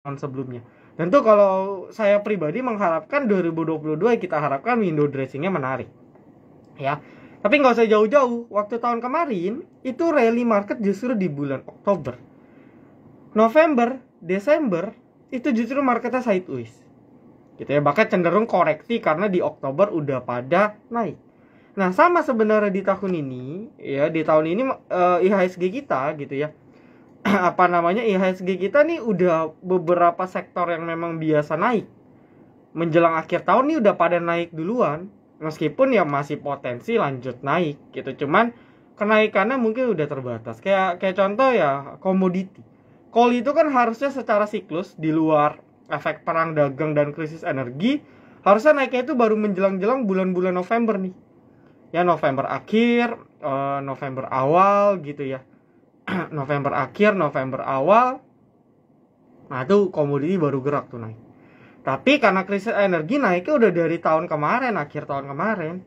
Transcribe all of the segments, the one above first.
tahun sebelumnya. Tentu kalau saya pribadi mengharapkan 2022 kita harapkan window dressingnya menarik. Ya. Tapi nggak usah jauh-jauh. Waktu tahun kemarin itu rally market justru di bulan Oktober. November, Desember itu justru marketnya sideways. Gitu ya, bahkan cenderung koreksi karena di Oktober udah pada naik. Nah, sama sebenarnya di tahun ini, ya di tahun ini IHSG kita gitu ya. Apa namanya, IHSG kita nih udah beberapa sektor yang memang biasa naik. Menjelang akhir tahun nih udah pada naik duluan. Meskipun ya masih potensi lanjut naik gitu. Cuman kenaikannya mungkin udah terbatas. Kayak contoh ya komoditi. Coal itu kan harusnya secara siklus di luar efek perang dagang dan krisis energi, harusnya naiknya itu baru menjelang-jelang bulan-bulan November nih. Ya November akhir, November awal gitu ya. November akhir, November awal. Nah, itu komoditi baru gerak tuh naik. Tapi karena krisis energi naiknya udah dari tahun kemarin, akhir tahun kemarin.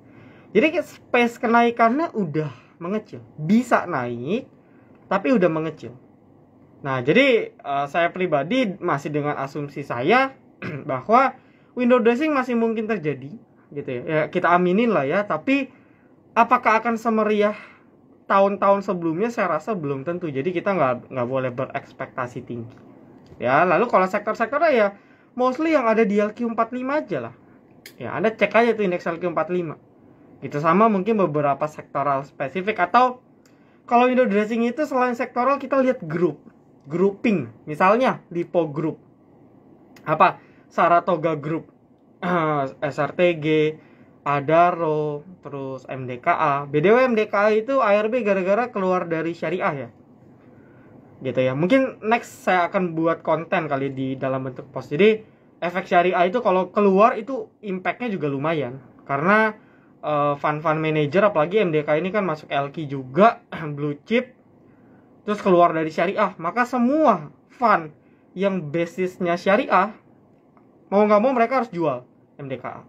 Jadi space kenaikannya udah mengecil. Bisa naik, tapi udah mengecil. Nah, jadi saya pribadi masih dengan asumsi saya bahwa window dressing masih mungkin terjadi, gitu ya. Ya kita aminin lah ya. Tapi apakah akan semeriah tahun-tahun sebelumnya? Saya rasa belum tentu. Jadi kita nggak boleh berekspektasi tinggi. Ya, lalu kalau sektor-sektornya ya mostly yang ada di LQ45 aja lah. Ya, Anda cek aja tuh indeks LQ45. Gitu, sama mungkin beberapa sektoral spesifik. Atau kalau window dressing itu selain sektoral kita lihat grouping. Misalnya Lipo Group, apa Saratoga Group, SRTG, Adaro, terus MDKA. BDW MDKA itu ARB gara-gara keluar dari syariah ya. Gitu ya. Mungkin next saya akan buat konten kali di dalam bentuk post. Jadi efek syariah itu kalau keluar itu impactnya juga lumayan. Karena fund manager apalagi MDK ini kan masuk LQ juga, blue chip, terus keluar dari syariah, maka semua fund yang basisnya syariah mau nggak mau mereka harus jual MDKA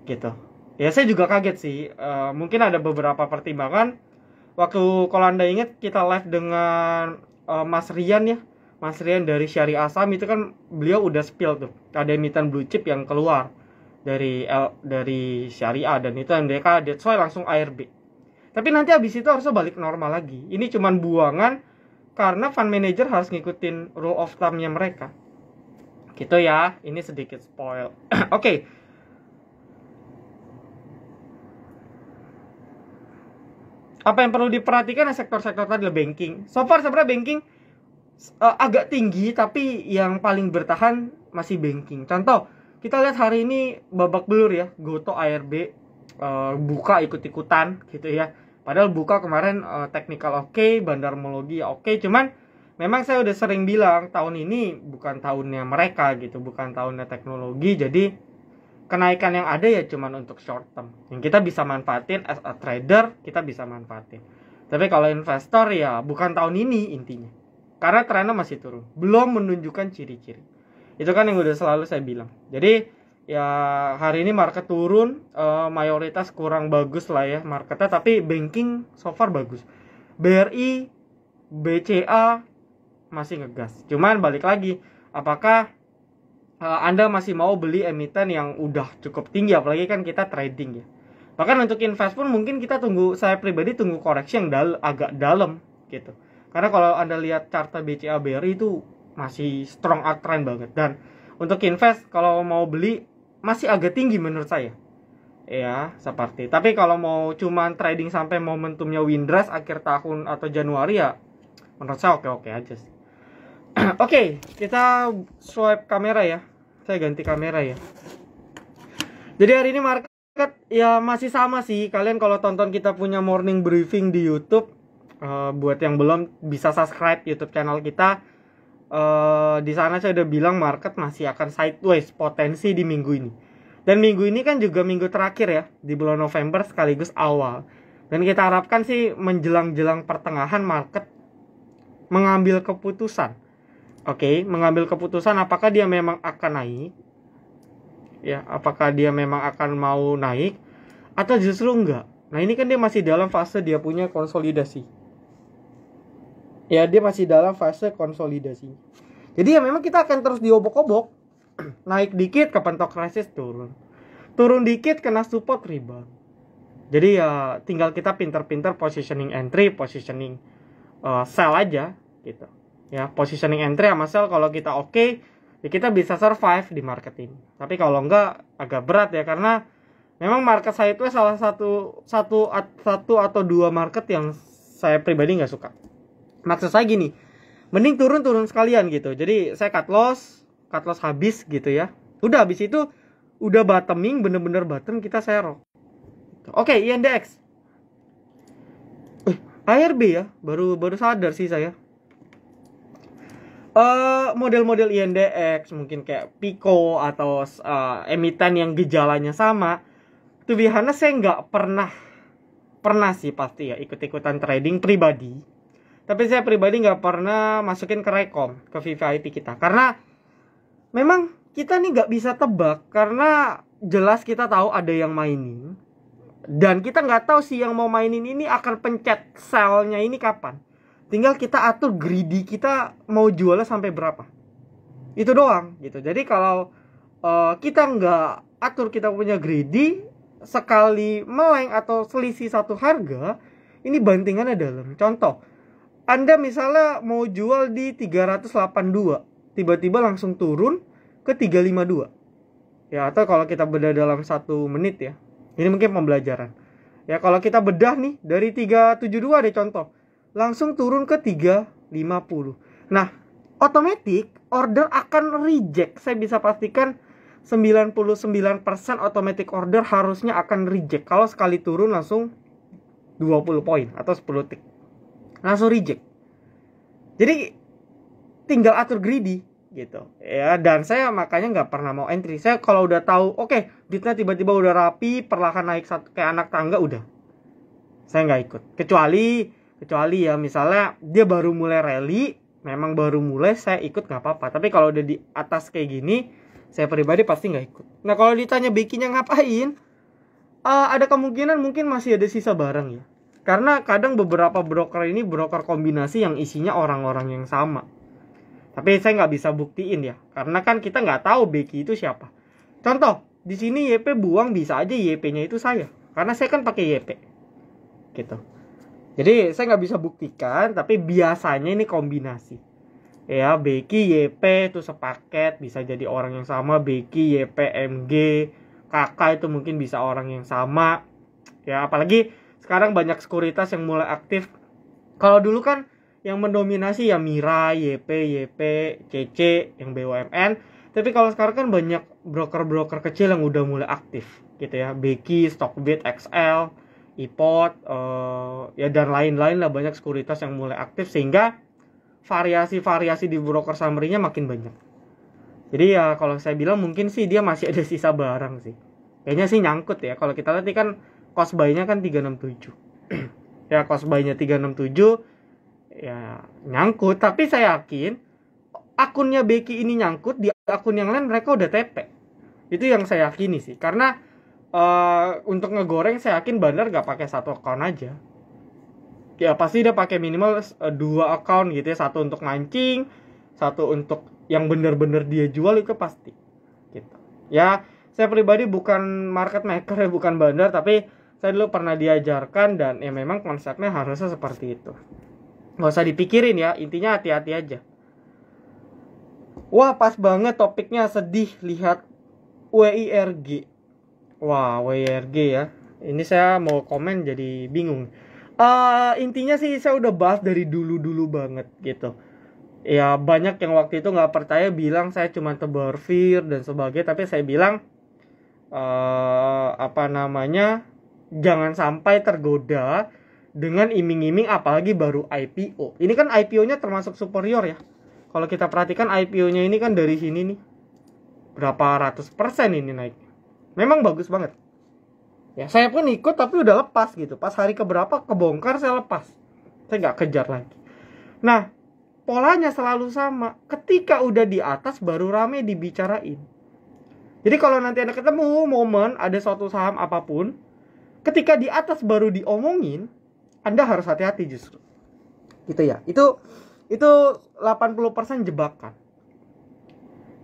gitu. Ya saya juga kaget sih. Mungkin ada beberapa pertimbangan. Waktu kalau Anda ingat kita live dengan Mas Rian ya, Mas Rian dari Syariah Asam itu kan beliau udah spill tuh ada emiten blue chip yang keluar dari Syariah dan itu MDK, that's why langsung ARB. Tapi nanti habis itu harusnya balik normal lagi. Ini cuman buangan karena fund manager harus ngikutin rule of thumb-nya mereka. Gitu ya, ini sedikit spoil. Oke. Apa yang perlu diperhatikan sektor-sektor tadi banking. So far sebenarnya banking agak tinggi, tapi yang paling bertahan masih banking. Contoh, kita lihat hari ini babak belur ya, Goto ARB buka ikut-ikutan gitu ya. Padahal buka kemarin technical oke, bandarmologi oke, cuman memang saya udah sering bilang tahun ini bukan tahunnya mereka gitu, bukan tahunnya teknologi. Jadi kenaikan yang ada ya cuman untuk short term. Yang kita bisa manfaatin as a trader, kita bisa manfaatin. Tapi kalau investor ya bukan tahun ini intinya. Karena trennya masih turun, belum menunjukkan ciri-ciri. Itu kan yang udah selalu saya bilang. Jadi ya hari ini market turun, mayoritas kurang bagus lah ya marketnya, tapi banking so far bagus. BRI, BCA masih ngegas. Cuman balik lagi, apakah Anda masih mau beli emiten yang udah cukup tinggi, apalagi kan kita trading ya. Bahkan untuk invest pun mungkin kita tunggu, saya pribadi tunggu koreksi yang agak dalam gitu. Karena kalau Anda lihat charta BCA BRI itu masih strong uptrend banget. Dan untuk invest kalau mau beli masih agak tinggi menurut saya. Ya, seperti. Tapi kalau mau cuman trading sampai momentumnya windrush akhir tahun atau Januari ya menurut saya oke-oke aja sih. Oke, kita swipe kamera ya. Saya ganti kamera ya. Jadi hari ini market ya masih sama sih. Kalian kalau tonton kita punya morning briefing di YouTube, buat yang belum bisa subscribe YouTube channel kita. Di sana saya udah bilang market masih akan sideways potensi di minggu ini. Dan minggu ini kan juga minggu terakhir ya di bulan November sekaligus awal. Dan kita harapkan sih menjelang-jelang pertengahan market mengambil keputusan. Oke, mengambil keputusan apakah dia memang akan naik. Ya, apakah dia memang akan mau naik atau justru enggak. Nah, ini kan dia masih dalam fase dia punya konsolidasi. Ya, dia masih dalam fase konsolidasi. Jadi ya memang kita akan terus diobok-obok. Naik dikit kepentok resist turun. Turun dikit kena support rebound. Jadi ya tinggal kita pinter-pinter positioning entry, positioning sell aja gitu. Ya, positioning entry sama sell kalau kita oke, ya kita bisa survive di market ini. Tapi kalau enggak agak berat ya, karena memang market saya itu salah satu atau dua market yang saya pribadi nggak suka. Maksud saya gini, mending turun sekalian gitu. Jadi saya cut loss habis gitu ya. Udah habis itu udah bottoming, bener-bener bottom, kita serok. Oke, INDX. ARB ya, baru sadar sih saya. Model-model INDX mungkin kayak Pico atau emiten yang gejalanya sama. To be honest, saya nggak pernah sih pasti ya ikut-ikutan trading pribadi. Tapi saya pribadi nggak pernah masukin ke rekom, ke VVIP kita, karena memang kita nih nggak bisa tebak, karena jelas kita tahu ada yang mining. Dan kita nggak tahu sih yang mau mainin ini akan pencet sell-nya ini kapan. Tinggal kita atur greedy kita mau jualnya sampai berapa. Itu doang gitu. Jadi kalau kita nggak atur kita punya greedy, sekali meleng atau selisih satu harga, ini bantingannya dalam. Contoh, Anda misalnya mau jual di 382, tiba-tiba langsung turun ke 352. Ya, atau kalau kita bedah dalam 1 menit ya. Ini mungkin pembelajaran. Ya, kalau kita bedah nih dari 372 deh contoh, langsung turun ke 350. Nah, otomatis order akan reject. Saya bisa pastikan 99% automatic order harusnya akan reject. Kalau sekali turun langsung 20 poin atau 10 tick. Langsung reject. Jadi tinggal atur greedy gitu ya, dan saya makanya nggak pernah mau entry. Saya kalau udah tahu oke, bitnya tiba-tiba udah rapi, perlahan naik kayak anak tangga, udah saya nggak ikut. Kecuali ya misalnya dia baru mulai rally, memang baru mulai, saya ikut nggak apa-apa. Tapi kalau udah di atas kayak gini, saya pribadi pasti nggak ikut. Nah, kalau ditanya Becky-nya ngapain, ada kemungkinan mungkin masih ada sisa barang ya, karena kadang beberapa broker ini broker kombinasi yang isinya orang-orang yang sama. Tapi saya nggak bisa buktiin ya, karena kan kita nggak tahu Becky itu siapa. Contoh, di sini YP buang, bisa aja YP-nya itu saya, karena saya kan pakai YP, gitu. Jadi saya nggak bisa buktikan, tapi biasanya ini kombinasi. Ya, Becky YP itu sepaket, bisa jadi orang yang sama. Becky YP MG kakak itu mungkin bisa orang yang sama. Ya, apalagi sekarang banyak sekuritas yang mulai aktif. Kalau dulu kan yang mendominasi ya Mira, YP, CC, yang BUMN. Tapi kalau sekarang kan banyak broker-broker kecil yang udah mulai aktif gitu ya. Becky, Stockbit, XL, iPod, ya dan lain-lain lah, banyak sekuritas yang mulai aktif, sehingga variasi-variasi di broker summary-nya makin banyak. Jadi ya kalau saya bilang mungkin sih dia masih ada sisa barang sih. Kayaknya sih nyangkut ya. Kalau kita lihat kan cost buy-nya kan 367. Ya cost buy-nya 367 ya nyangkut, tapi saya yakin akunnya Becky ini nyangkut, di akun yang lain mereka udah TP. Itu yang saya yakini sih, karena untuk ngegoreng saya yakin Bandar gak pakai satu akun aja. Ya pasti dia pakai minimal 2 akun gitu ya, satu untuk mancing, satu untuk yang bener-bener dia jual, itu pasti gitu. Ya saya pribadi bukan market maker ya, bukan Bandar, tapi saya dulu pernah diajarkan dan ya memang konsepnya harusnya seperti itu. Nggak usah dipikirin ya, intinya hati-hati aja. Wah, pas banget topiknya, sedih lihat WIRG. Wah, WIRG ya. Ini saya mau komen jadi bingung. Intinya sih saya udah bahas dari dulu banget gitu. Ya banyak yang waktu itu nggak percaya, bilang saya cuma tebar fear dan sebagainya. Tapi saya bilang jangan sampai tergoda dengan iming-iming, apalagi baru IPO. Ini kan IPO-nya termasuk superior ya. Kalau kita perhatikan IPO-nya ini kan dari sini nih, berapa ratus persen ini naik. Memang bagus banget. Ya saya pun ikut tapi udah lepas gitu. Pas hari keberapa kebongkar saya lepas. Saya nggak kejar lagi. Nah, polanya selalu sama. Ketika udah di atas baru rame dibicarain. Jadi kalau nanti Anda ketemu momen ada suatu saham apapun, ketika di atas baru diomongin, Anda harus hati-hati justru. Gitu ya. Itu 80% jebakan.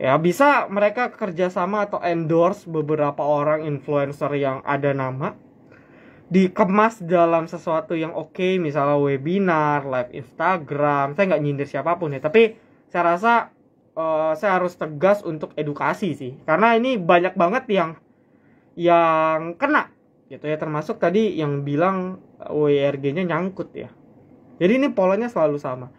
Ya bisa mereka kerjasama atau endorse beberapa orang influencer yang ada nama, dikemas dalam sesuatu yang oke, misalnya webinar, live Instagram. Saya nggak nyindir siapapun ya, tapi saya rasa saya harus tegas untuk edukasi sih, karena ini banyak banget yang kena gitu ya, termasuk tadi yang bilang WRG-nya nyangkut ya. Jadi ini polanya selalu sama.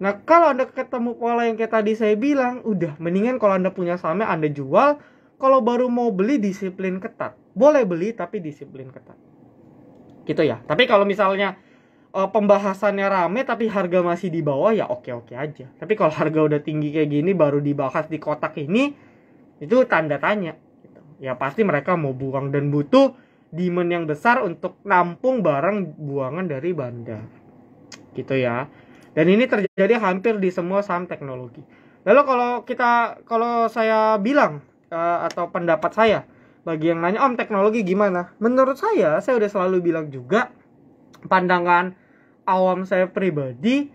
Nah, kalau Anda ketemu pola yang kayak tadi saya bilang, udah mendingan kalau Anda punya sahamnya Anda jual. Kalau baru mau beli, disiplin ketat. Boleh beli tapi disiplin ketat. Gitu ya. Tapi kalau misalnya pembahasannya rame tapi harga masih di bawah, ya oke-oke aja. Tapi kalau harga udah tinggi kayak gini baru dibahas di kotak ini, itu tanda tanya gitu. Ya pasti mereka mau buang dan butuh demand yang besar untuk nampung barang buangan dari bandar. Gitu ya. Dan ini terjadi hampir di semua saham teknologi. Lalu kalau saya bilang atau pendapat saya, bagi yang nanya Om teknologi gimana? Menurut saya udah selalu bilang juga, pandangan awam saya pribadi,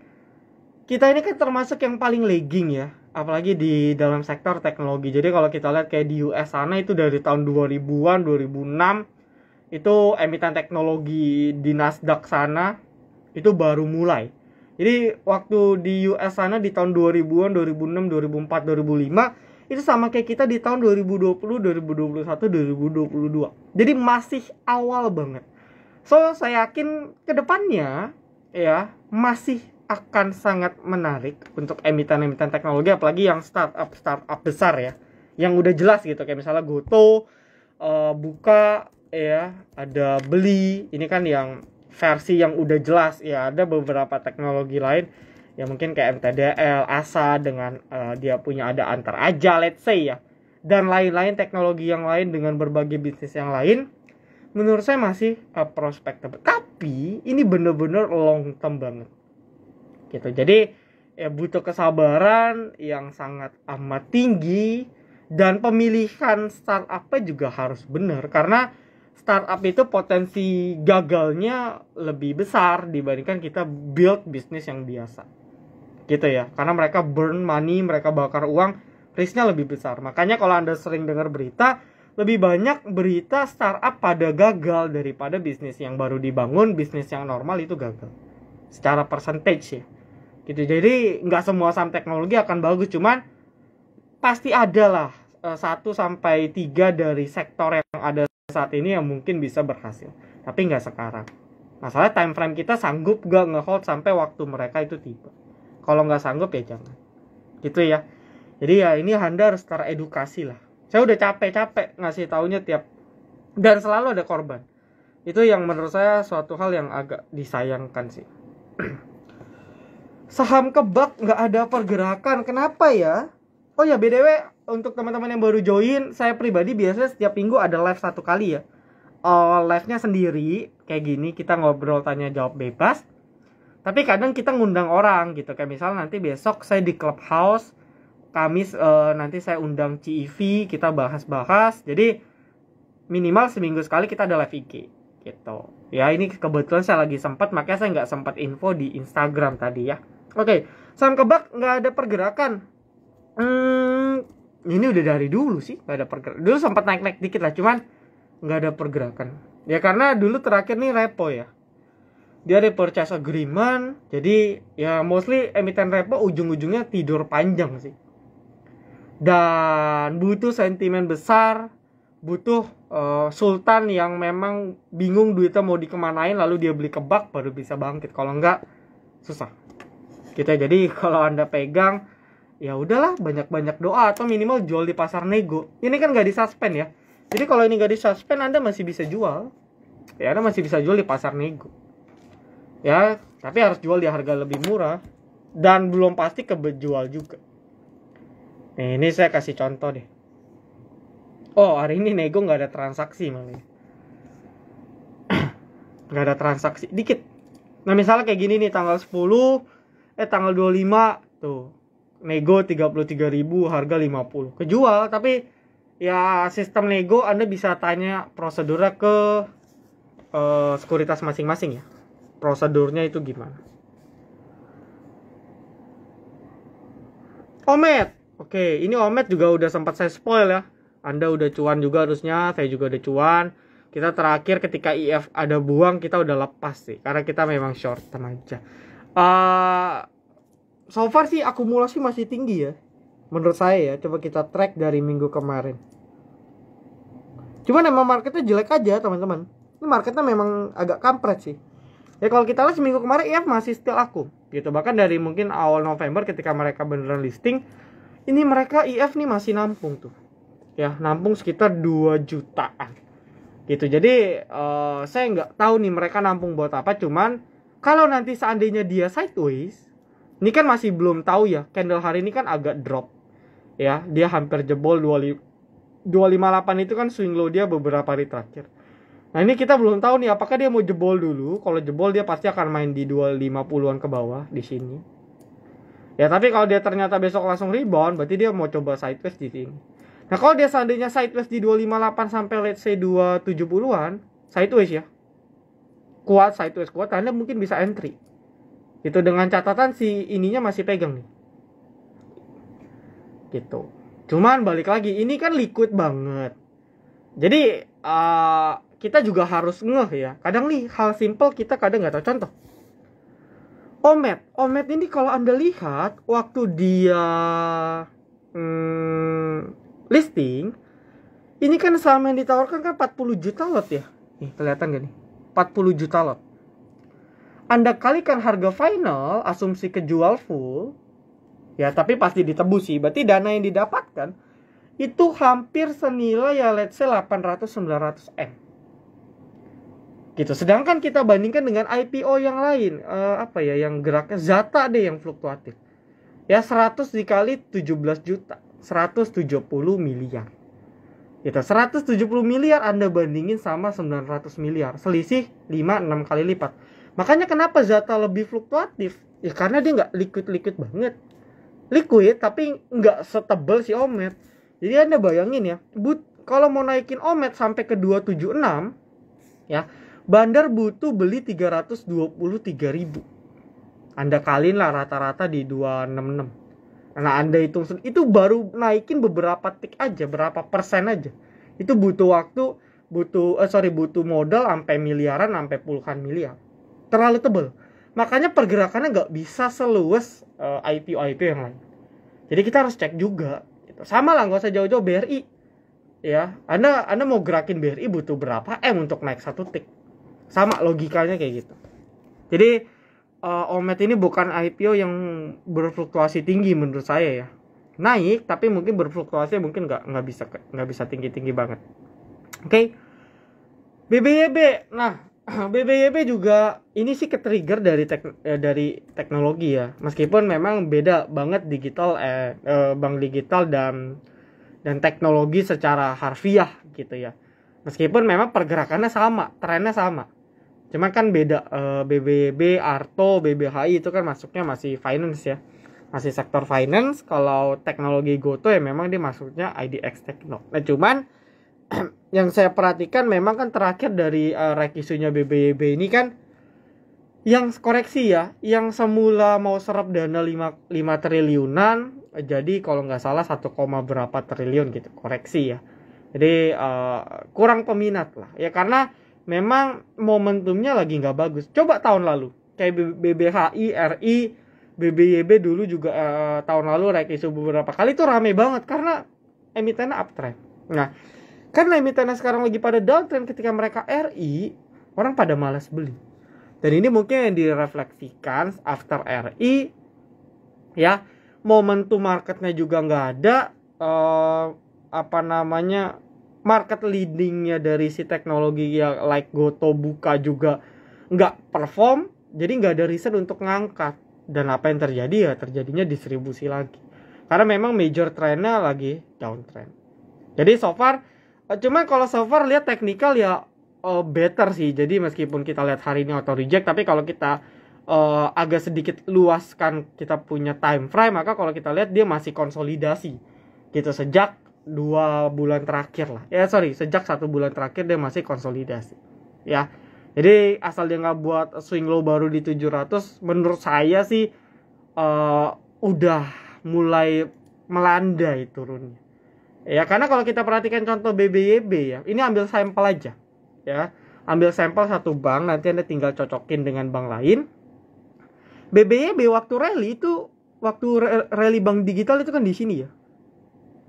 kita ini kan termasuk yang paling lagging ya, apalagi di dalam sektor teknologi. Jadi kalau kita lihat kayak di US sana itu dari tahun 2000-an, 2006 itu emiten teknologi di Nasdaq sana itu baru mulai. Jadi waktu di US sana di tahun 2000-an, 2006, 2004, 2005 itu sama kayak kita di tahun 2020, 2021, 2022. Jadi masih awal banget. So saya yakin kedepannya ya masih akan sangat menarik untuk emiten-emiten teknologi, apalagi yang startup besar ya, yang udah jelas gitu, kayak misalnya Goto, Buka ya, ada Beli. Ini kan yang versi yang udah jelas ya. Ada beberapa teknologi lain ya, mungkin kayak MTDL, ASA dengan dia punya ada Antar Aja let's say ya, dan lain-lain teknologi yang lain dengan berbagai bisnis yang lain. Menurut saya masih prospectable, tapi ini bener-bener long term banget gitu. Jadi ya butuh kesabaran yang sangat amat tinggi, dan pemilihan startupnya juga harus benar, karena startup itu potensi gagalnya lebih besar dibandingkan kita build bisnis yang biasa gitu ya, karena mereka burn money, mereka bakar uang, risknya lebih besar. Makanya kalau Anda sering dengar berita, lebih banyak berita startup pada gagal daripada bisnis yang baru dibangun, bisnis yang normal itu gagal secara percentage ya gitu. Jadi nggak semua saham teknologi akan bagus, cuman pasti ada lah 1-3 dari sektor yang ada saat ini yang mungkin bisa berhasil, tapi nggak sekarang. Masalah time frame kita sanggup nggak nge-hold sampai waktu mereka itu tiba. Kalau nggak sanggup ya jangan gitu ya. Jadi ya ini Anda harus teredukasi lah. Saya udah capek-capek ngasih taunya tiap, dan selalu ada korban. Itu yang menurut saya suatu hal yang agak disayangkan sih. Saham kebak nggak ada pergerakan, kenapa ya? Oh ya BTW, untuk teman-teman yang baru join, saya pribadi biasanya setiap minggu ada live 1 kali ya. Live-nya sendiri kayak gini, kita ngobrol tanya jawab bebas. Tapi kadang kita ngundang orang gitu, kayak misalnya nanti besok saya di Clubhouse, Kamis nanti saya undang CEV, kita bahas-bahas. Jadi minimal seminggu sekali kita ada live IG gitu. Ya ini kebetulan saya lagi sempat, makanya saya nggak sempat info di Instagram tadi ya. Oke, saham kebak nggak ada pergerakan. Ini udah dari dulu sih nggak ada pergerakan. Dulu sempat naik-naik dikit lah, cuman nggak ada pergerakan. Ya karena dulu terakhir nih repo ya. Dia ada purchase agreement, jadi ya mostly emiten repo ujung-ujungnya tidur panjang sih. Dan butuh sentimen besar, butuh sultan yang memang bingung duitnya mau dikemanain, lalu dia beli kebak baru bisa bangkit. Kalau enggak susah. Kita jadi kalau Anda pegang, ya udahlah banyak-banyak doa atau minimal jual di pasar nego. Ini kan nggak disuspend ya. Jadi kalau ini nggak disuspend, Anda masih bisa jual. Ya Anda masih bisa jual di pasar nego. Ya, tapi harus jual di harga lebih murah dan belum pasti kejual juga. Nih, ini saya kasih contoh deh. Oh, hari ini nego nggak ada transaksi malah. Nggak ada transaksi, dikit. Nah, misalnya kayak gini nih, tanggal 10, tanggal 25, tuh. Nego 33.000, harga 50. Kejual, tapi ya sistem nego Anda bisa tanya prosedurnya ke sekuritas masing-masing ya. Prosedurnya itu gimana? Omet, Oke, ini Omet juga udah sempat saya spoil ya. Anda udah cuan juga harusnya, saya juga udah cuan. Kita terakhir ketika IF ada buang, kita udah lepas sih. Karena kita memang short term aja. So far sih akumulasi masih tinggi ya. Menurut saya ya, coba kita track dari minggu kemarin. Cuman emang marketnya jelek aja teman-teman. Ini marketnya memang agak kampret sih. Ya kalau kita lihat seminggu kemarin IF masih still akum gitu. Bahkan dari mungkin awal November ketika mereka beneran listing, ini mereka IF nih masih nampung tuh. Ya, nampung sekitar 2 jutaan. Gitu. Jadi saya nggak tahu nih mereka nampung buat apa. Cuman kalau nanti seandainya dia sideways, ini kan masih belum tahu ya. Candle hari ini kan agak drop. Ya, dia hampir jebol 258 itu kan swing low dia beberapa hari terakhir. Nah, ini kita belum tahu nih apakah dia mau jebol dulu. Kalau jebol dia pasti akan main di 250-an ke bawah di sini. Ya, tapi kalau dia ternyata besok langsung rebound, berarti dia mau coba sideways di sini. Nah, kalau dia seandainya sideways di 258 sampai let's say 270-an, sideways ya. Kuat, sideways kuat, Anda mungkin bisa entry. Itu dengan catatan si ininya masih pegang nih. Gitu. Cuman balik lagi, ini kan liquid banget. Jadi kita juga harus ngeh ya. Kadang nih hal simple kita kadang nggak tahu. Contoh, Omet ini kalau Anda lihat waktu dia listing, ini kan saham yang ditawarkan kan 40 juta lot ya. Nih kelihatan gak nih? 40 juta lot. Anda kalikan harga final, asumsi kejual full, ya tapi pasti ditebus sih. Berarti dana yang didapatkan itu hampir senilai ya let's say 800-900 M. Gitu. Sedangkan kita bandingkan dengan IPO yang lain, yang geraknya Zata deh yang fluktuatif. Ya 100 dikali 17 juta, 170 miliar. Gitu. 170 miliar Anda bandingin sama 900 miliar, selisih 5-6 kali lipat. Makanya kenapa Zata lebih fluktuatif? Ya karena dia nggak liquid banget. Liquid tapi nggak setebal si Omet. Jadi Anda bayangin ya, kalau mau naikin Omet sampai ke 276, ya Bandar butuh beli 323.000. Anda kaliin lah rata-rata di 266. Nah Anda hitung itu baru naikin beberapa tick aja, berapa persen aja. Itu butuh waktu, butuh modal sampai miliaran, sampai puluhan miliar. Terlalu tebal. Makanya pergerakannya nggak bisa seluas IPO yang lain. Jadi kita harus cek juga. Gitu. Sama lah, nggak usah jauh-jauh BRI. Ya, Anda mau gerakin BRI butuh berapa M untuk naik satu tick. Sama logikanya kayak gitu. Jadi Omet ini bukan IPO yang berfluktuasi tinggi menurut saya ya. Naik tapi mungkin berfluktuasi mungkin nggak bisa tinggi banget. Oke. BBYB. Nah, BBYB juga ini sih ke-trigger dari teknologi ya. Meskipun memang beda banget bank digital dan teknologi secara harfiah gitu ya. Meskipun memang pergerakannya sama, trennya sama. Cuman kan beda, BBYB, Arto, BBHI itu kan masuknya masih finance ya. Masih sektor finance. Kalau teknologi Goto ya memang dia masuknya IDX Techno. Nah cuman yang saya perhatikan memang kan terakhir dari rekisunya BBYB ini kan yang koreksi ya. Yang semula mau serap dana 5 triliunan, jadi kalau nggak salah 1, berapa triliun gitu, koreksi ya. Jadi kurang peminat lah ya, karena memang momentumnya lagi nggak bagus. Coba tahun lalu kayak BBHI, RI, BBYB dulu juga tahun lalu rekisu beberapa kali itu rame banget karena emitennya uptrend. Nah karena emitennya sekarang lagi pada downtrend, ketika mereka RI orang pada malas beli. Dan ini mungkin yang direfleksikan after RI ya, momentum marketnya juga nggak ada, market leadingnya dari si teknologi ya like Goto, Buka juga nggak perform, jadi nggak ada reason untuk ngangkat. Dan apa yang terjadi ya, terjadinya distribusi lagi karena memang major trendnya lagi downtrend. Jadi so far cuman kalau so far lihat teknikal ya better sih. Jadi meskipun kita lihat hari ini auto reject, tapi kalau kita agak sedikit luaskan kita punya time frame, maka kalau kita lihat dia masih konsolidasi gitu sejak 2 bulan terakhir lah. Sejak 1 bulan terakhir dia masih konsolidasi. Ya. Jadi asal dia nggak buat swing low baru di 700, menurut saya sih udah mulai melandai turunnya. Ya, karena kalau kita perhatikan contoh BBYB ya, ini ambil sampel aja. Ya, ambil sampel satu bank, nanti Anda tinggal cocokin dengan bank lain. BBYB waktu rally itu, waktu rally bank digital itu kan di sini ya.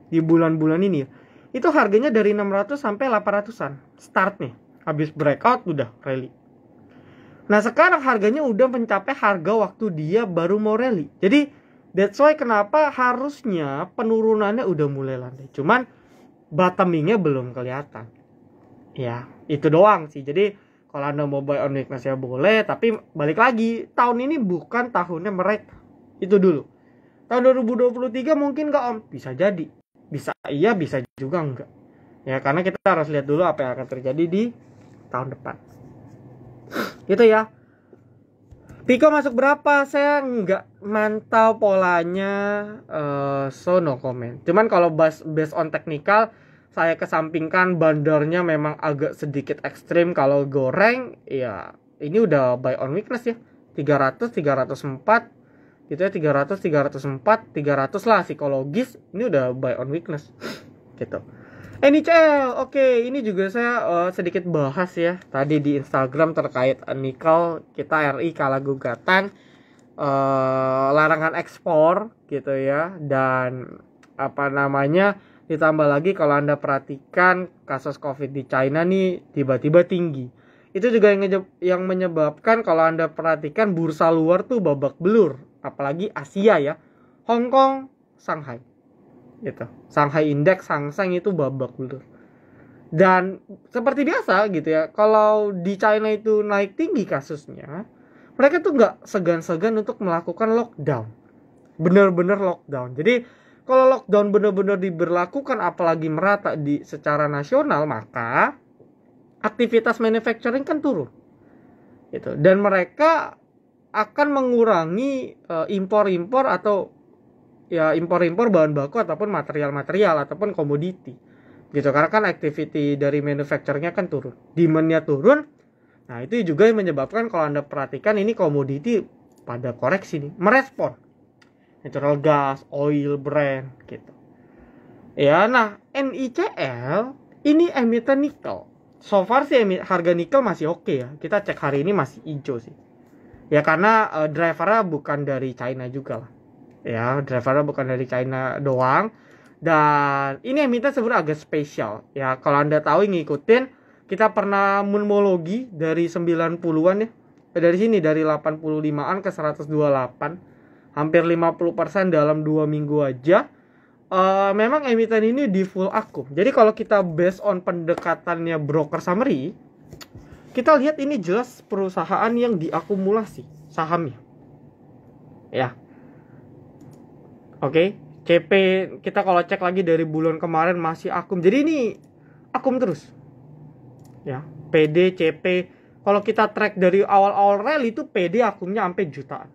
Di bulan-bulan ini ya. Itu harganya dari 600 sampai 800-an startnya. Habis breakout udah rally. Nah, sekarang harganya udah mencapai harga waktu dia baru mau rally. Jadi that's why kenapa harusnya penurunannya udah mulai landai. Cuman bottomingnya belum kelihatan. Ya, itu doang sih. Jadi kalau Anda mau buy on weakness ya boleh, tapi balik lagi, tahun ini bukan tahunnya mereka. Itu dulu. Tahun 2023 mungkin nggak Om? Bisa jadi. Bisa iya, bisa juga enggak. Ya, karena kita harus lihat dulu apa yang akan terjadi di tahun depan. Gitu ya. Pico masuk berapa? Saya nggak mantau polanya, so no comment. Cuman kalau based on technical, saya kesampingkan bandarnya memang agak sedikit ekstrim. Kalau goreng, ya ini udah buy on weakness ya. 300, 304, gitu ya, 300, 304, 300 lah psikologis. Ini udah buy on weakness, gitu. NICL, oke, ini juga saya sedikit bahas ya tadi di Instagram terkait nikel. Kita RI kalah gugatan larangan ekspor gitu ya, dan apa namanya, ditambah lagi kalau Anda perhatikan kasus COVID di China nih tiba-tiba tinggi. Itu juga yang menyebabkan kalau Anda perhatikan bursa luar tuh babak belur, apalagi Asia ya, Hong Kong, Shanghai. Gitu. Shanghai Index, Hang Seng itu babak belur. Dan seperti biasa gitu ya, kalau di China itu naik tinggi kasusnya, mereka tuh nggak segan-segan untuk melakukan lockdown. Bener-bener lockdown. Jadi kalau lockdown bener-bener diberlakukan apalagi merata di secara nasional, maka aktivitas manufacturing kan turun. Gitu. Dan mereka akan mengurangi impor-impor atau ya impor-impor bahan baku ataupun material-material ataupun komoditi gitu, karena kan activity dari manufacturernya kan turun, demand-nya turun. Nah, itu juga yang menyebabkan kalau Anda perhatikan ini komoditi pada koreksi nih, merespon natural gas, oil, Brent gitu ya. Nah, NICL ini emiten nikel. So far sih harga nikel masih oke ya, kita cek hari ini masih hijau sih ya, karena drivernya bukan dari China juga lah ya, drivernya bukan dari China doang. Dan ini emiten sebenarnya agak spesial ya, kalau Anda tahu ngikutin, kita pernah monologi dari 90-an ya, dari sini dari 85-an ke 128, hampir 50% dalam 2 minggu aja. Memang emiten ini di full akum. Jadi kalau kita based on pendekatannya broker summary, kita lihat ini jelas perusahaan yang diakumulasi sahamnya ya. Oke, CP kita kalau cek lagi dari bulan kemarin masih akum. Jadi ini akum terus. Ya, PD, CP. Kalau kita track dari awal-awal rally itu PD akumnya sampai jutaan.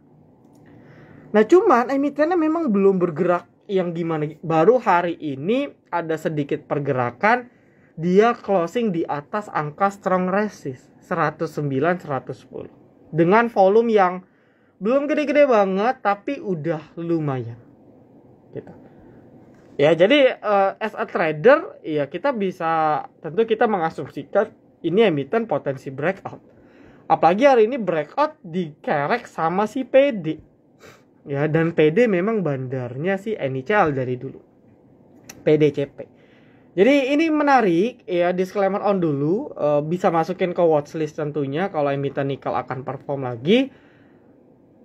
Nah, cuman emitennya memang belum bergerak yang gimana. Baru hari ini ada sedikit pergerakan. Dia closing di atas angka strong resist 109, 110. Dengan volume yang belum gede-gede banget, tapi udah lumayan. Gitu. Ya, jadi as a trader ya kita bisa, tentu kita mengasumsikan ini emiten potensi breakout. Apalagi hari ini breakout dikerek sama si PD. Ya, dan PD memang bandarnya si NICL dari dulu. PDCP. Jadi ini menarik ya, disclaimer on dulu, bisa masukin ke watchlist tentunya kalau emiten nikel akan perform lagi.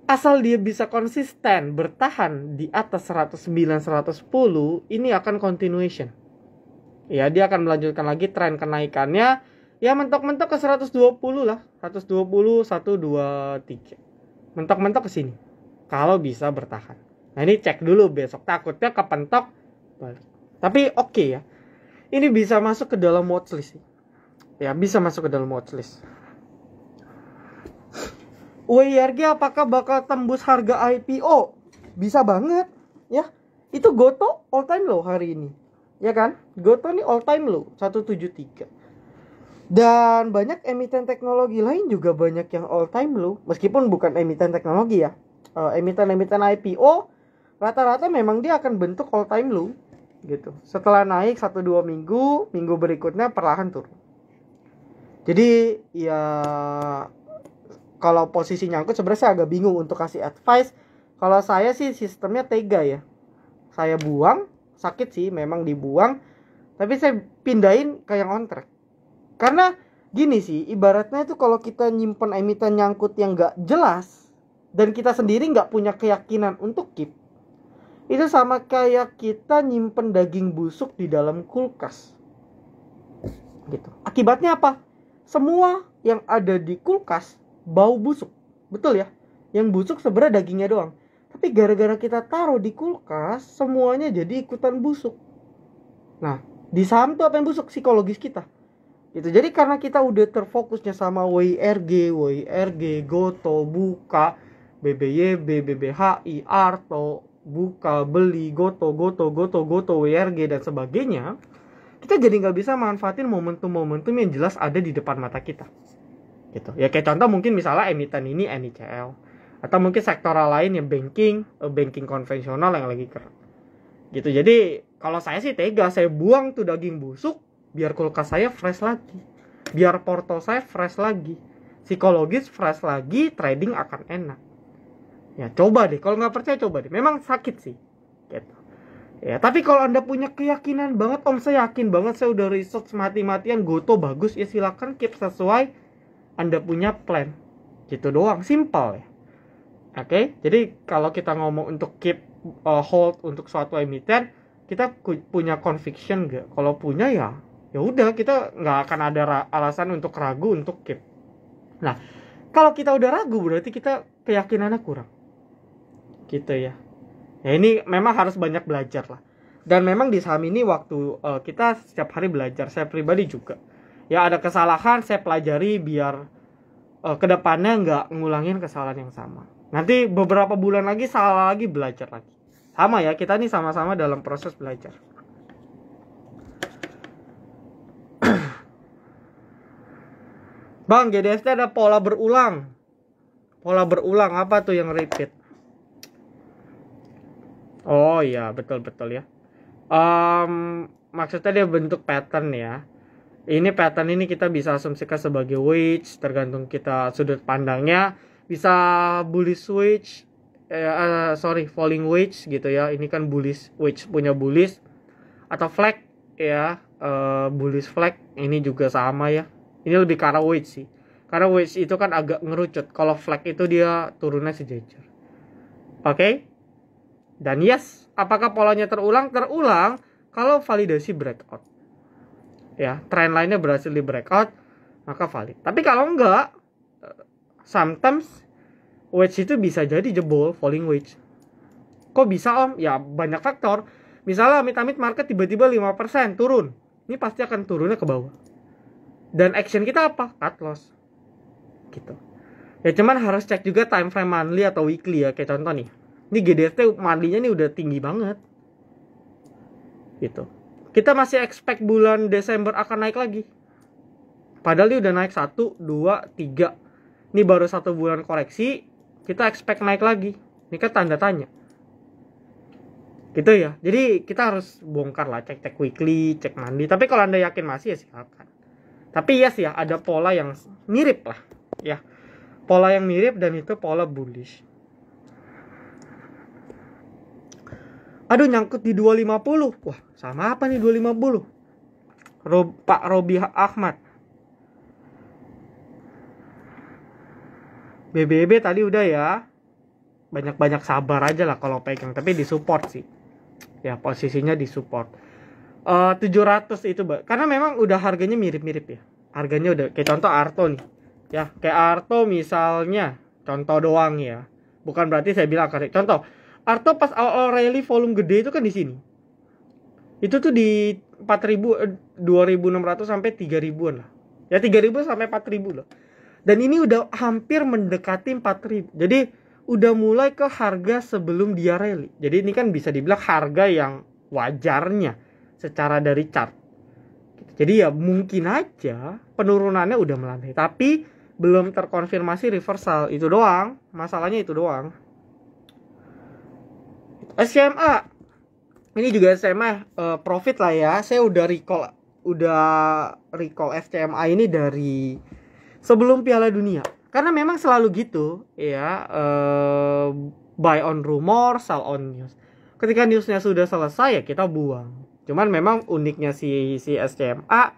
Asal dia bisa konsisten bertahan di atas 109, 110, ini akan continuation. Ya, dia akan melanjutkan lagi tren kenaikannya. Ya, mentok-mentok ke 120 lah. 120, 123. Mentok-mentok ke sini. Kalau bisa bertahan. Nah, ini cek dulu besok. Takutnya kepentok balik. Tapi oke ya. Ini bisa masuk ke dalam watchlist. Ya, bisa masuk ke dalam watchlist. WIRG apakah bakal tembus harga IPO? Bisa banget ya. Itu Goto all time low hari ini. Ya kan? Goto nih all time low 173. Dan banyak emiten teknologi lain juga banyak yang all time low, meskipun bukan emiten teknologi ya. Emiten-emiten IPO rata-rata memang dia akan bentuk all time low gitu. Setelah naik 1-2 minggu, minggu berikutnya perlahan turun. Jadi ya kalau posisi nyangkut sebenarnya saya agak bingung untuk kasih advice. Kalau saya sih sistemnya tega ya. Saya buang, sakit sih memang dibuang, tapi saya pindahin ke yang on track. Karena gini sih, ibaratnya itu kalau kita nyimpen emiten nyangkut yang gak jelas dan kita sendiri gak punya keyakinan untuk keep, itu sama kayak kita nyimpen daging busuk di dalam kulkas gitu. Akibatnya apa? Semua yang ada di kulkas bau busuk, betul ya? Yang busuk sebenarnya dagingnya doang, tapi gara-gara kita taruh di kulkas semuanya jadi ikutan busuk. Nah, di saham tuh apa yang busuk? Psikologis kita gitu. Jadi karena kita udah terfokusnya sama WIRG, Goto, Buka, BBYB, BBHI, Arto, Buka, Beli, Goto, WIRG dan sebagainya, kita jadi nggak bisa manfaatin momentum-momentum yang jelas ada di depan mata kita gitu. Ya kayak contoh mungkin misalnya emiten ini NICL, atau mungkin sektoral lain yang banking konvensional yang lagi keren gitu. Jadi kalau saya sih tega, saya buang tuh daging busuk biar kulkas saya fresh lagi, biar porto saya fresh lagi, psikologis fresh lagi, trading akan enak. Ya coba deh, kalau nggak percaya coba deh, memang sakit sih gitu. Ya, tapi kalau Anda punya keyakinan banget, Om saya yakin banget, saya udah research mati-matian Goto bagus, ya silakan keep sesuai Anda punya plan. Gitu doang, simple ya. Oke, jadi kalau kita ngomong untuk keep hold untuk suatu emiten, kita punya conviction gak? Kalau punya ya udah, kita nggak akan ada alasan untuk ragu untuk keep. Nah, kalau kita udah ragu berarti kita keyakinannya kurang. Gitu ya. Ya ini memang harus banyak belajar lah. Dan memang di saham ini waktu kita setiap hari belajar, saya pribadi juga. Ya ada kesalahan saya pelajari biar kedepannya nggak ngulangin kesalahan yang sama. Nanti beberapa bulan lagi salah lagi, belajar lagi. Sama ya, kita nih sama-sama dalam proses belajar. Bang, GDST ada pola berulang. Pola berulang apa tuh yang repeat? Oh iya, betul-betul ya. Maksudnya dia bentuk pattern ya. Ini pattern ini kita bisa asumsikan sebagai wedge, tergantung kita sudut pandangnya. Bisa bullish wedge, falling wedge gitu ya. Ini kan bullish wedge punya bullish, atau flag ya, bullish flag. Ini juga sama ya. Ini lebih ke arah wedge sih. Karena wedge itu kan agak ngerucut. Kalau flag itu dia turunnya sejajar. Oke? Dan yes, apakah polanya terulang? Terulang kalau validasi breakout. Ya, trend lainnya berhasil di breakout, maka valid. Tapi kalau enggak, sometimes wedge itu bisa jadi jebol, falling wedge. Kok bisa Om? Ya banyak faktor. Misalnya amit-amit market tiba-tiba 5% turun. Ini pasti akan turunnya ke bawah. Dan action kita apa? Cut loss. Gitu. Ya cuman harus cek juga time frame monthly atau weekly ya. Kayak contoh nih. Ini GDST monthly-nya nih udah tinggi banget. Gitu. Kita masih expect bulan Desember akan naik lagi. Padahal ini udah naik 1, 2, 3. Ini baru 1 bulan koreksi. Kita expect naik lagi. Ini kan tanda tanya. Gitu ya. Jadi kita harus bongkar lah. Cek weekly, cek monthly. Tapi kalau Anda yakin masih ya silakan. Tapi yes ya, ada pola yang mirip lah. Ya. Pola yang mirip dan itu pola bullish. Aduh, nyangkut di 250. Wah, sama apa nih 250? Pak Robi Ahmad. BBB tadi udah ya. Banyak-banyak sabar aja lah kalau pegang. Tapi disupport sih. Ya, posisinya disupport. 700 itu, karena memang udah harganya mirip-mirip ya. Harganya udah, kayak contoh Arto nih. Ya, kayak Arto misalnya. Contoh doang ya. Bukan berarti saya bilang contoh. Arto pas awal rally volume gede itu kan di sini. Itu tuh di 4.000, 2.600 sampai 3.000-an lah. Ya 3.000 sampai 4.000 loh. Dan ini udah hampir mendekati 4.000. Jadi udah mulai ke harga sebelum dia rally. Jadi ini kan bisa dibilang harga yang wajarnya secara dari chart. Jadi ya mungkin aja penurunannya udah melandai. Tapi belum terkonfirmasi reversal. Itu doang. Masalahnya itu doang. SMA ini juga SMA profit lah ya. Saya udah recall SCMA ini dari sebelum Piala Dunia. Karena memang selalu gitu ya, buy on rumor, sell on news. Ketika newsnya sudah selesai ya kita buang. Cuman memang uniknya si SCMA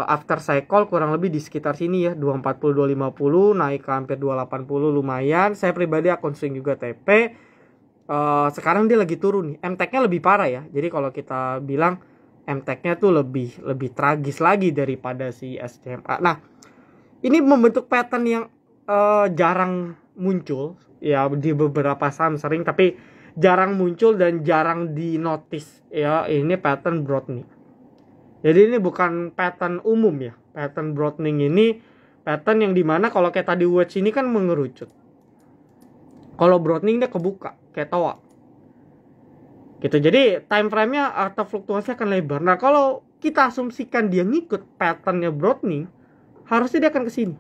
after cycle kurang lebih di sekitar sini ya, 240 250 naik ke hampir 280 lumayan. Saya pribadi akun swing juga TP. Sekarang dia lagi turun nih. MTEK-nya lebih parah ya. Jadi kalau kita bilang MTEK-nya tuh lebih tragis lagi daripada si SCMA. Nah, ini membentuk pattern yang jarang muncul ya di beberapa saham, sering tapi jarang muncul dan jarang di notice ya. Ini pattern broadening. Jadi ini bukan pattern umum ya. Pattern broadening ini pattern yang dimana kalau kayak tadi wedge ini kan mengerucut. Kalau broadening dia kebuka kayak toa gitu. Jadi time frame-nya atau fluktuasi akan lebar. Nah, kalau kita asumsikan dia ngikut patternnya broadening, harusnya dia akan ke sini.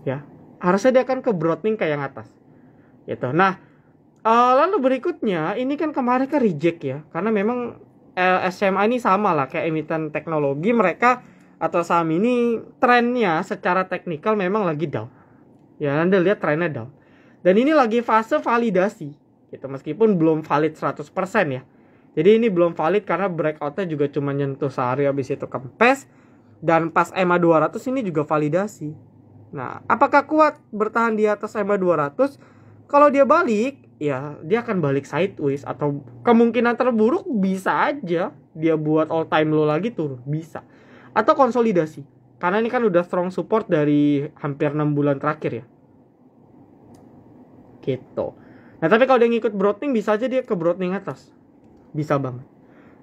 Ya, harusnya dia akan ke broadening kayak yang atas. Gitu. Nah, lalu berikutnya ini kan kemarin kan reject ya. Karena memang SMA ini sama lah kayak emiten teknologi, mereka atau saham ini trennya secara teknikal memang lagi down. Ya, Anda lihat trennya down. Dan ini lagi fase validasi gitu, meskipun belum valid 100% ya. Jadi ini belum valid karena breakoutnya juga cuma nyentuh sehari habis itu kempes. Dan pas EMA 200 ini juga validasi. Nah, apakah kuat bertahan di atas EMA 200? Kalau dia balik, ya dia akan balik sideways. Atau kemungkinan terburuk bisa aja dia buat all time low lagi turun, bisa. Atau konsolidasi. Karena ini kan udah strong support dari hampir 6 bulan terakhir ya. Gitu. Nah, tapi kalau dia ngikut broadening bisa aja dia ke broadening atas. Bisa banget.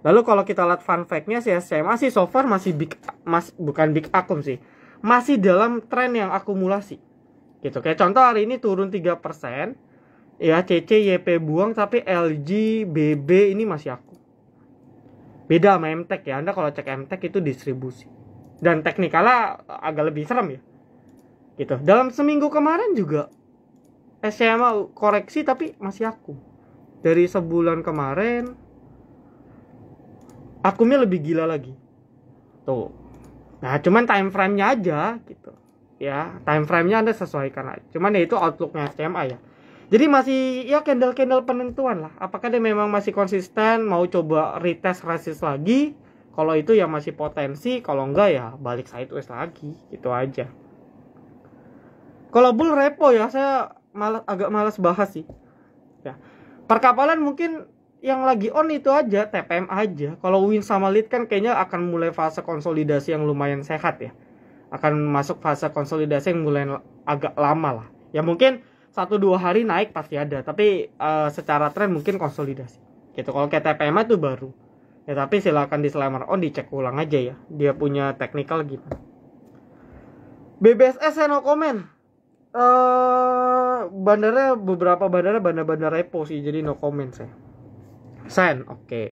Lalu kalau kita lihat fun fact-nya sih SMA sih so far masih bukan big akum sih. Masih dalam tren yang akumulasi. Gitu. Kayak contoh hari ini turun 3%. Ya, CC YP buang tapi LG BB ini masih akum. Beda sama MTEK ya. Anda kalau cek MTEK itu distribusi. Dan teknikalnya agak lebih serem ya. Gitu. Dalam seminggu kemarin juga SMA koreksi tapi masih akum. Dari sebulan kemarin akumnya lebih gila lagi. Tuh. Nah, cuman time frame-nya aja gitu. Ya, time frame-nya Anda sesuaikan aja. Cuman ya itu outlook-nya SMA ya. Jadi masih ya candle-candle penentuan lah. Apakah dia memang masih konsisten, mau coba retest resist lagi? Kalau itu ya masih potensi, kalau enggak ya balik sideways lagi. Gitu aja. Kalau bull repo ya saya agak malas bahas sih. Ya. Perkapalan mungkin yang lagi on itu aja, TPM aja. Kalau win sama lead kan kayaknya akan mulai fase konsolidasi yang lumayan sehat ya. Akan masuk fase konsolidasi yang mulai agak lama lah. Ya mungkin 1-2 hari naik pasti ada, tapi secara tren mungkin konsolidasi. Gitu. Kalau kayak TPM itu baru. Ya tapi silakan disclaimer on, dicek ulang aja ya. Dia punya technical gimana. BBSS saya no comment. Bandara beberapa bandara repo sih, jadi no comment saya. Sen, oke.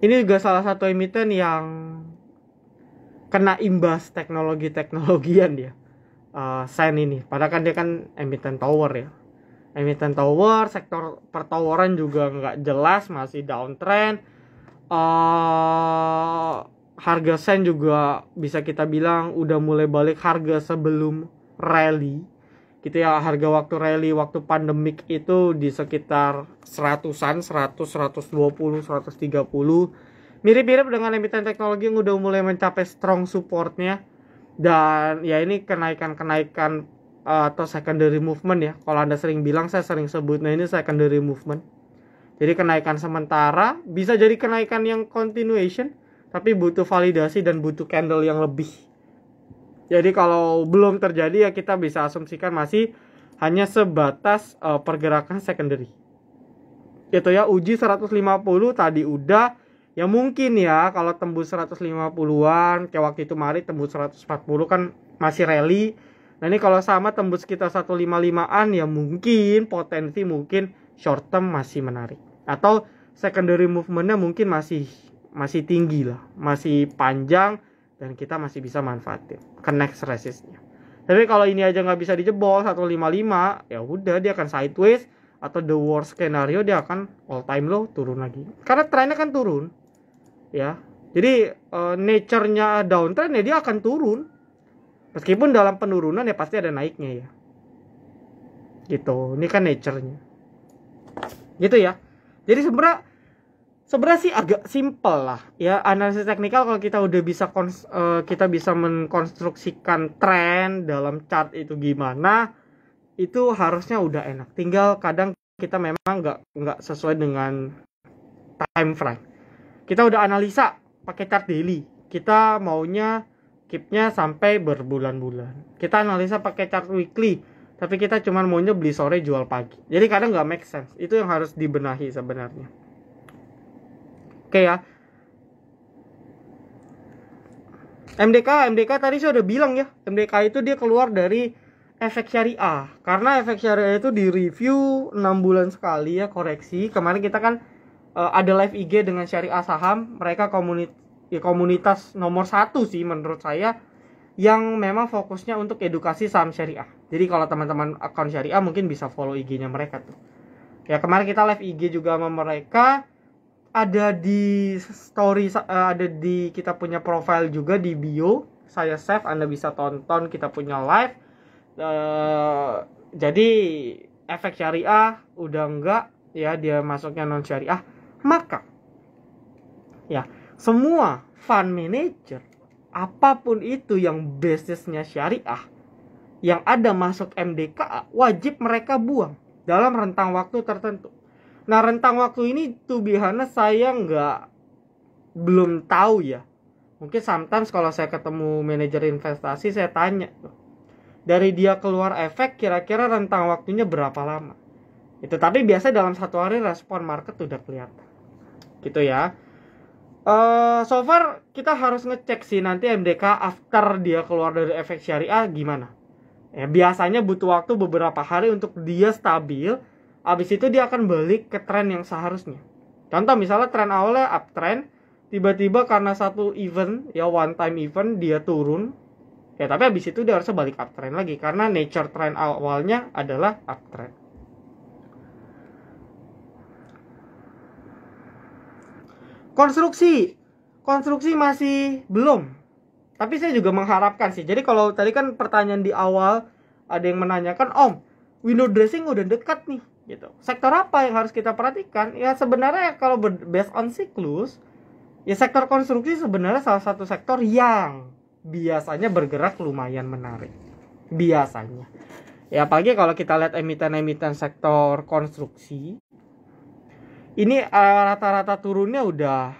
Ini juga salah satu emiten yang kena imbas teknologian dia. Sen ini, padahal kan dia kan emiten tower ya. Emiten tower, sektor pertoweran juga nggak jelas, masih downtrend. Harga Sen juga bisa kita bilang udah mulai balik harga sebelum rally. Gitu ya, harga waktu rally waktu pandemik itu di sekitar 100-an, 100, 120, 130. Mirip-mirip dengan emiten teknologi yang udah mulai mencapai strong supportnya. Dan ya ini kenaikan atau secondary movement ya. Kalau Anda sering bilang, saya sering sebut, nah ini secondary movement. Jadi kenaikan sementara, bisa jadi kenaikan yang continuation, tapi butuh validasi dan butuh candle yang lebih. Jadi kalau belum terjadi ya kita bisa asumsikan masih hanya sebatas pergerakan secondary. Itu ya, uji 150 tadi udah. Ya mungkin ya kalau tembus 150-an, kayak waktu itu Maret tembus 140 kan masih rally. Nah ini kalau sama tembus kita 155-an ya mungkin potensi mungkin short term masih menarik. Atau secondary movementnya mungkin masih tinggi lah, masih panjang dan kita masih bisa manfaatin ke next resistnya. Tapi kalau ini aja nggak bisa dijebol 155, ya udah dia akan sideways, atau the worst scenario dia akan all time low, turun lagi. Karena trennya kan turun, ya. Jadi nature-nya downtrend ya dia akan turun. Meskipun dalam penurunan ya pasti ada naiknya ya. Gitu. Ini kan nature-nya. Gitu ya. Jadi sebenarnya sih agak simple lah ya, analisis teknikal. Kalau kita udah bisa kita bisa mengkonstruksikan tren dalam chart itu gimana, itu harusnya udah enak. Tinggal kadang kita memang nggak sesuai dengan time frame. Kita udah analisa pakai chart daily, kita maunya keep-nya sampai berbulan-bulan. Kita analisa pakai chart weekly, tapi kita cuma maunya beli sore jual pagi. Jadi kadang nggak make sense. Itu yang harus dibenahi sebenarnya. Oke ya. MDK tadi saya udah bilang ya. MDK itu dia keluar dari efek syariah. Karena efek syariah itu di review 6 bulan sekali ya, koreksi. Kemarin kita kan ada live IG dengan syariah saham. Mereka komunitas nomor 1 sih menurut saya, yang memang fokusnya untuk edukasi saham syariah. Jadi kalau teman-teman akun syariah mungkin bisa follow IG-nya mereka tuh. Ya kemarin kita live IG juga sama mereka. Ada di story, ada di kita punya profile juga di bio. Saya save, Anda bisa tonton kita punya live. Jadi efek syariah udah enggak ya, dia masuknya non syariah. Maka ya semua fund manager apapun itu yang basisnya syariah yang ada masuk MDKA wajib mereka buang dalam rentang waktu tertentu. Nah rentang waktu ini to be honest saya belum tahu ya. Mungkin sometimes kalau saya ketemu manajer investasi saya tanya tuh, dari dia keluar efek kira-kira rentang waktunya berapa lama. Itu tapi biasa dalam 1 hari respon market udah kelihatan. Gitu ya. So far kita harus ngecek sih nanti MDK after dia keluar dari efek syariah gimana. Ya, biasanya butuh waktu beberapa hari untuk dia stabil. Habis itu dia akan balik ke tren yang seharusnya. Contoh misalnya tren awalnya uptrend, tiba-tiba karena satu event ya, one time event dia turun. Ya tapi habis itu dia harusnya balik uptrend lagi karena nature tren awalnya adalah uptrend. Konstruksi masih belum. Tapi saya juga mengharapkan sih. Jadi kalau tadi kan pertanyaan di awal ada yang menanyakan, "Om, window dressing udah dekat nih." Gitu. Sektor apa yang harus kita perhatikan? Ya sebenarnya kalau based on siklus, ya sektor konstruksi sebenarnya salah satu sektor yang biasanya bergerak lumayan menarik. Biasanya. Ya apalagi kalau kita lihat emiten-emiten sektor konstruksi, ini rata-rata turunnya udah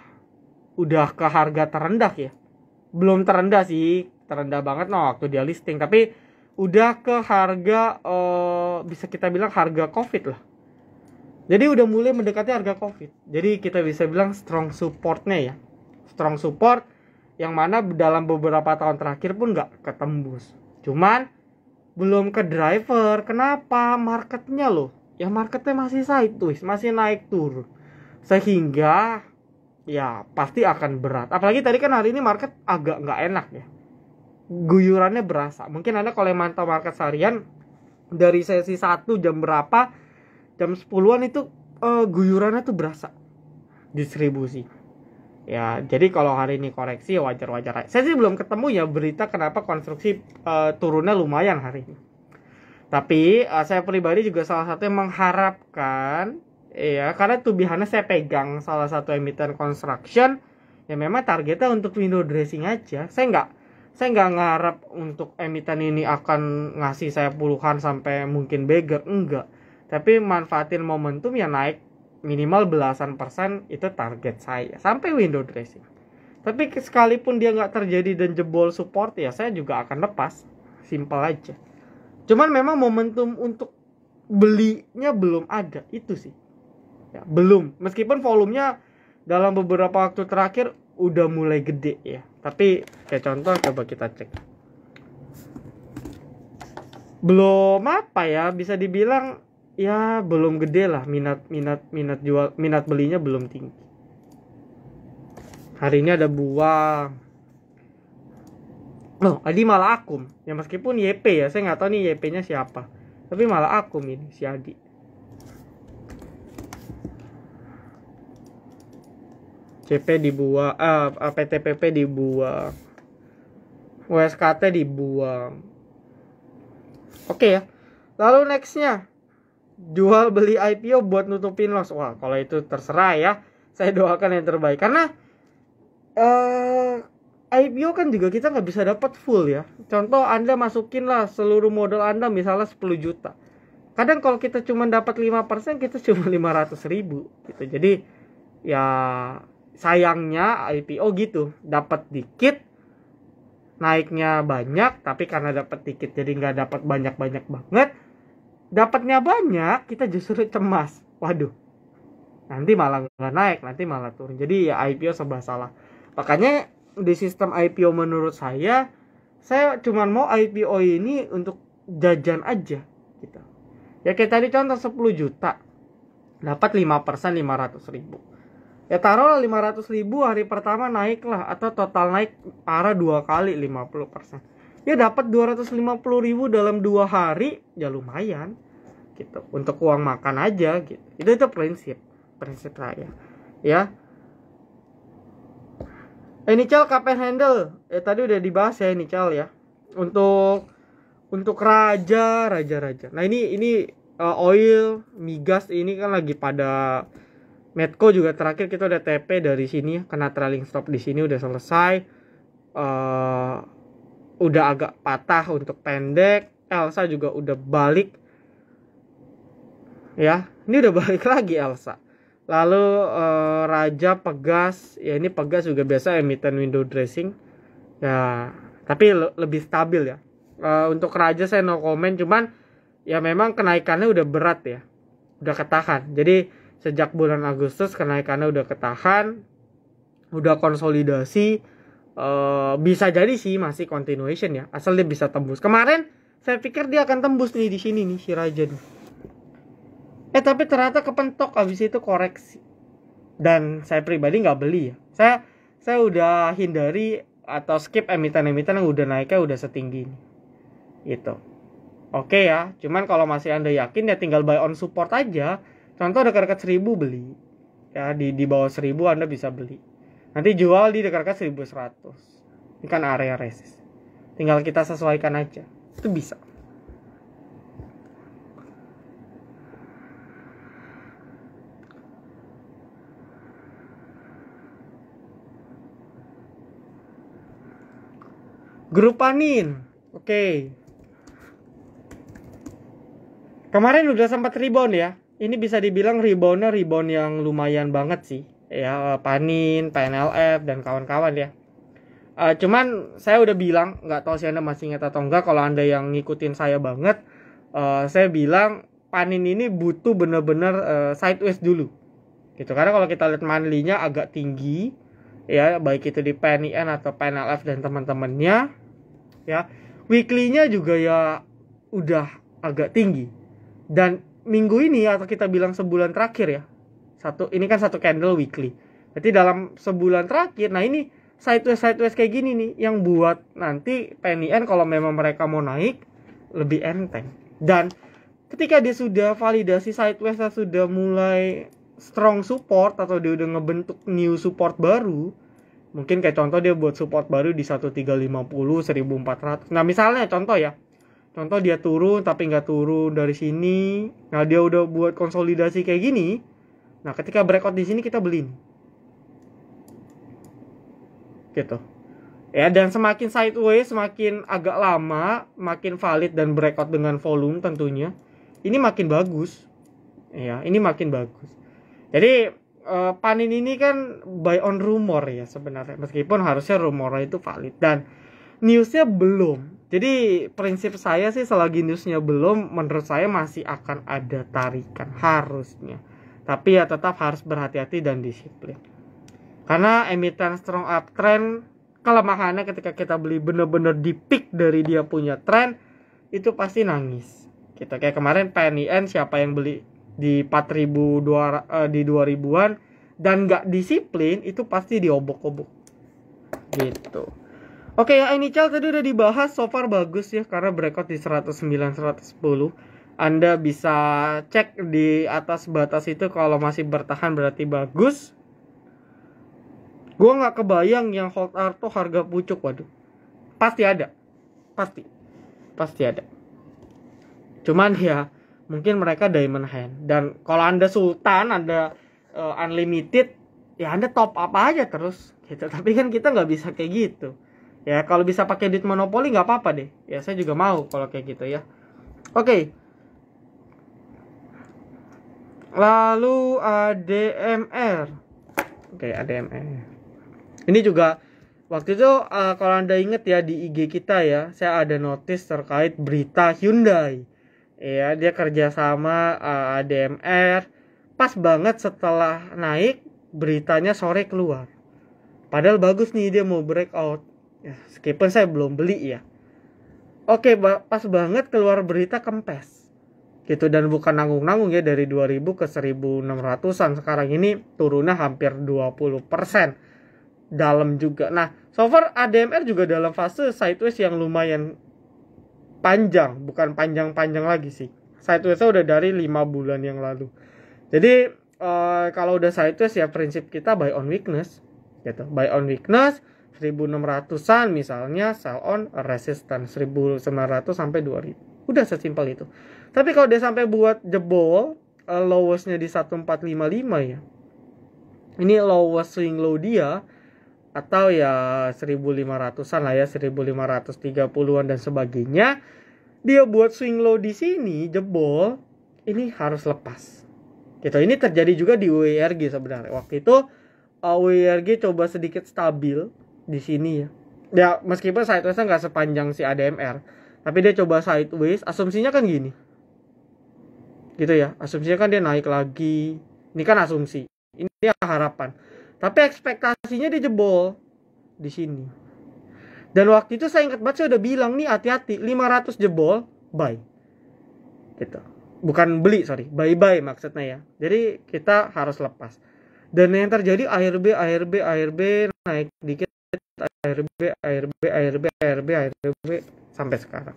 ke harga terendah ya. Belum terendah sih, terendah banget waktu dia listing, tapi udah ke harga bisa kita bilang harga Covid lah. Jadi udah mulai mendekati harga Covid. Jadi kita bisa bilang strong supportnya ya. Strong support yang mana dalam beberapa tahun terakhir pun nggak ketembus. Cuman belum ke driver. Kenapa? Marketnya loh. Ya marketnya masih sideways, masih naik turun. Sehingga ya pasti akan berat. Apalagi tadi kan hari ini market agak nggak enak ya. Guyurannya berasa. Mungkin Anda kalau mantau market harian dari sesi 1 jam berapa, jam 10-an itu guyurannya tuh berasa distribusi. Ya, jadi kalau hari ini koreksi ya wajar-wajar aja. Saya sih belum ketemu ya berita kenapa konstruksi turunnya lumayan hari ini. Tapi saya pribadi juga salah satu yang mengharapkan ya, karena tuh biasanya saya pegang salah satu emiten construction ya, memang targetnya untuk window dressing aja. Saya nggak ngarap untuk emiten ini akan ngasih saya puluhan sampai mungkin beggar, enggak. Tapi manfaatin momentum yang naik minimal belasan persen, itu target saya sampai window dressing. Tapi sekalipun dia nggak terjadi dan jebol support ya saya juga akan lepas, simple aja. Cuman memang momentum untuk belinya belum ada, itu sih ya, belum. Meskipun volumenya dalam beberapa waktu terakhir udah mulai gede ya. Tapi kayak contoh coba kita cek. Belum apa ya, bisa dibilang ya belum gede lah, minat belinya belum tinggi. Hari ini ada buang. Loh, Adi malah akum. Ya meskipun YP ya, saya nggak tahu nih YP-nya siapa. Tapi malah akum ini si Adi. CP dibuang, PTPP dibuang, WSKT dibuang. Oke ya. Lalu nextnya, jual beli IPO buat nutupin loss. Wah, kalau itu terserah ya. Saya doakan yang terbaik. Karena IPO kan juga kita nggak bisa dapat full ya. Contoh Anda masukin lah seluruh modal Anda misalnya 10 juta. Kadang kalau kita cuma dapat 5%, kita cuma 500.000 gitu. Jadi ya sayangnya IPO gitu, dapat dikit, naiknya banyak, tapi karena dapat dikit jadi nggak dapat banyak-banyak banget. Dapatnya banyak, kita justru cemas. Waduh, nanti malah nggak naik, nanti malah turun. Jadi ya IPO serba salah. Makanya di sistem IPO menurut saya cuma mau IPO ini untuk jajan aja gitu. Ya kayak tadi contoh 10 juta, dapat 5% 500.000. Ya taruh 500.000 hari pertama naik lah, atau total naik parah 2 kali 50%. Ya dapat 250.000 dalam 2 hari, ya lumayan gitu. Untuk uang makan aja gitu. Itu prinsip saya. Ya. Initial kapan handle? Tadi udah dibahas ya initial ya. Untuk raja. Nah ini oil, migas ini kan lagi pada Medco juga terakhir kita udah TP dari sini, kena trailing stop di sini udah selesai. Udah agak patah untuk pendek. Elsa juga udah balik. Ya, ini udah balik lagi Elsa. Lalu Raja, Pegas, ya ini Pegas juga biasa emiten window dressing. Ya, tapi lebih stabil ya. Untuk Raja saya no comment, cuman ya memang kenaikannya udah berat ya. Udah ketahan. Jadi sejak bulan Agustus kenaikannya udah ketahan, udah konsolidasi, bisa jadi sih masih continuation ya, asal dia bisa tembus. Kemarin saya pikir dia akan tembus nih di sini nih si Raja nih. Tapi ternyata kepentok, habis itu koreksi. Dan saya pribadi nggak beli ya. Saya udah hindari atau skip emiten-emiten yang udah naiknya udah setinggi ini. Gitu. Oke ya, cuman kalau masih Anda yakin ya tinggal buy on support aja. Contoh dekat-dekat 1000 beli. Ya, di bawah 1000 Anda bisa beli. Nanti jual di dekat-dekat 1100. Ini kan area resist. Tinggal kita sesuaikan aja. Itu bisa. Grup Panin. Oke. Kemarin udah sempat rebound ya. Ini bisa dibilang rebound yang lumayan banget sih. Ya, Panin, PNLF, dan kawan-kawan ya. Cuman saya udah bilang, nggak tahu sih Anda masih ingat atau enggak, kalau Anda yang ngikutin saya banget, saya bilang Panin ini butuh bener-bener sideways dulu. Gitu. Karena kalau kita lihat monthly-nya agak tinggi, ya baik itu di PNIN atau PNLF dan teman-temannya, ya. Weekly-nya juga ya udah agak tinggi. Dan minggu ini atau kita bilang sebulan terakhir ya, ini kan satu candle weekly, berarti dalam sebulan terakhir, nah ini sideways kayak gini nih yang buat nanti PNIN kalau memang mereka mau naik lebih enteng. Dan ketika dia sudah validasi sideways, sudah mulai strong support atau dia udah ngebentuk new support baru, mungkin kayak contoh dia buat support baru di 1350, 1400. Nah misalnya contoh dia turun tapi nggak turun dari sini. Nah dia udah buat konsolidasi kayak gini. Nah ketika breakout di sini kita beli, gitu. Ya, dan semakin sideways, semakin agak lama, makin valid dan breakout dengan volume tentunya, ini makin bagus. Ya, ini makin bagus. Jadi Panin ini kan buy on rumor ya sebenarnya, meskipun harusnya rumornya itu valid dan newsnya belum. Jadi prinsip saya sih selagi newsnya belum, menurut saya masih akan ada tarikan harusnya. Tapi ya tetap harus berhati-hati dan disiplin. Karena emiten strong uptrend, kelemahannya ketika kita beli bener-bener di peak dari dia punya trend, itu pasti nangis. Kita kayak kemarin PNIN, siapa yang beli di 4.200 di 2000-an dan nggak disiplin, itu pasti diobok-obok. Gitu. Oke ya, initial tadi udah dibahas, so far bagus ya karena breakout di 109 110. Anda bisa cek di atas batas itu, kalau masih bertahan berarti bagus. Gua nggak kebayang yang hold arto harga pucuk, waduh. Pasti ada. Pasti ada. Cuman ya mungkin mereka diamond hand, dan kalau Anda sultan, Anda unlimited, ya Anda top apa aja terus gitu. Tapi kan kita nggak bisa kayak gitu. Ya kalau bisa pakai duit monopoli nggak apa-apa deh. Ya saya juga mau kalau kayak gitu ya. Oke. Lalu ADMR. Oke, ADMR. Ini juga waktu itu kalau Anda inget ya di IG kita ya, saya ada notice terkait berita Hyundai. Ya, dia kerja sama ADMR. Pas banget setelah naik, beritanya sore keluar. Padahal bagus nih, dia mau breakout. Ya, meskipun saya belum beli ya. Oke, pas banget keluar berita kempes. Gitu, dan bukan nanggung-nanggung ya, dari 2000 ke 1600-an. Sekarang ini turunnya hampir 20%. Dalam juga. Nah, so far ADMR juga dalam fase sideways yang lumayan panjang, bukan panjang-panjang lagi sih. Sideways-nya udah dari 5 bulan yang lalu. Jadi kalau udah sideways ya prinsip kita buy on weakness gitu. Buy on weakness 1600-an misalnya, sell on resistance 1900 sampai 2000. Udah sesimpel itu. Tapi kalau dia sampai buat jebol lowest-nya di 1455 ya. Ini lowest swing low dia, atau ya 1500-an lah ya, 1530-an dan sebagainya. Dia buat swing low di sini jebol, ini harus lepas. Gitu. Ini terjadi juga di WRG sebenarnya. Waktu itu WRG coba sedikit stabil di sini ya. Ya meskipun sideways-nya nggak sepanjang si ADMR, tapi dia coba sideways. Asumsinya kan gini, gitu ya. Asumsinya kan dia naik lagi. Ini kan asumsi. Ini harapan. Tapi ekspektasinya dia jebol di sini. Dan waktu itu saya ingat banget, saya udah bilang nih hati-hati, 500 jebol, buy. Gitu. Bukan beli, sorry, buy maksudnya ya. Jadi kita harus lepas. Dan yang terjadi ARB naik dikit, ARB sampai sekarang.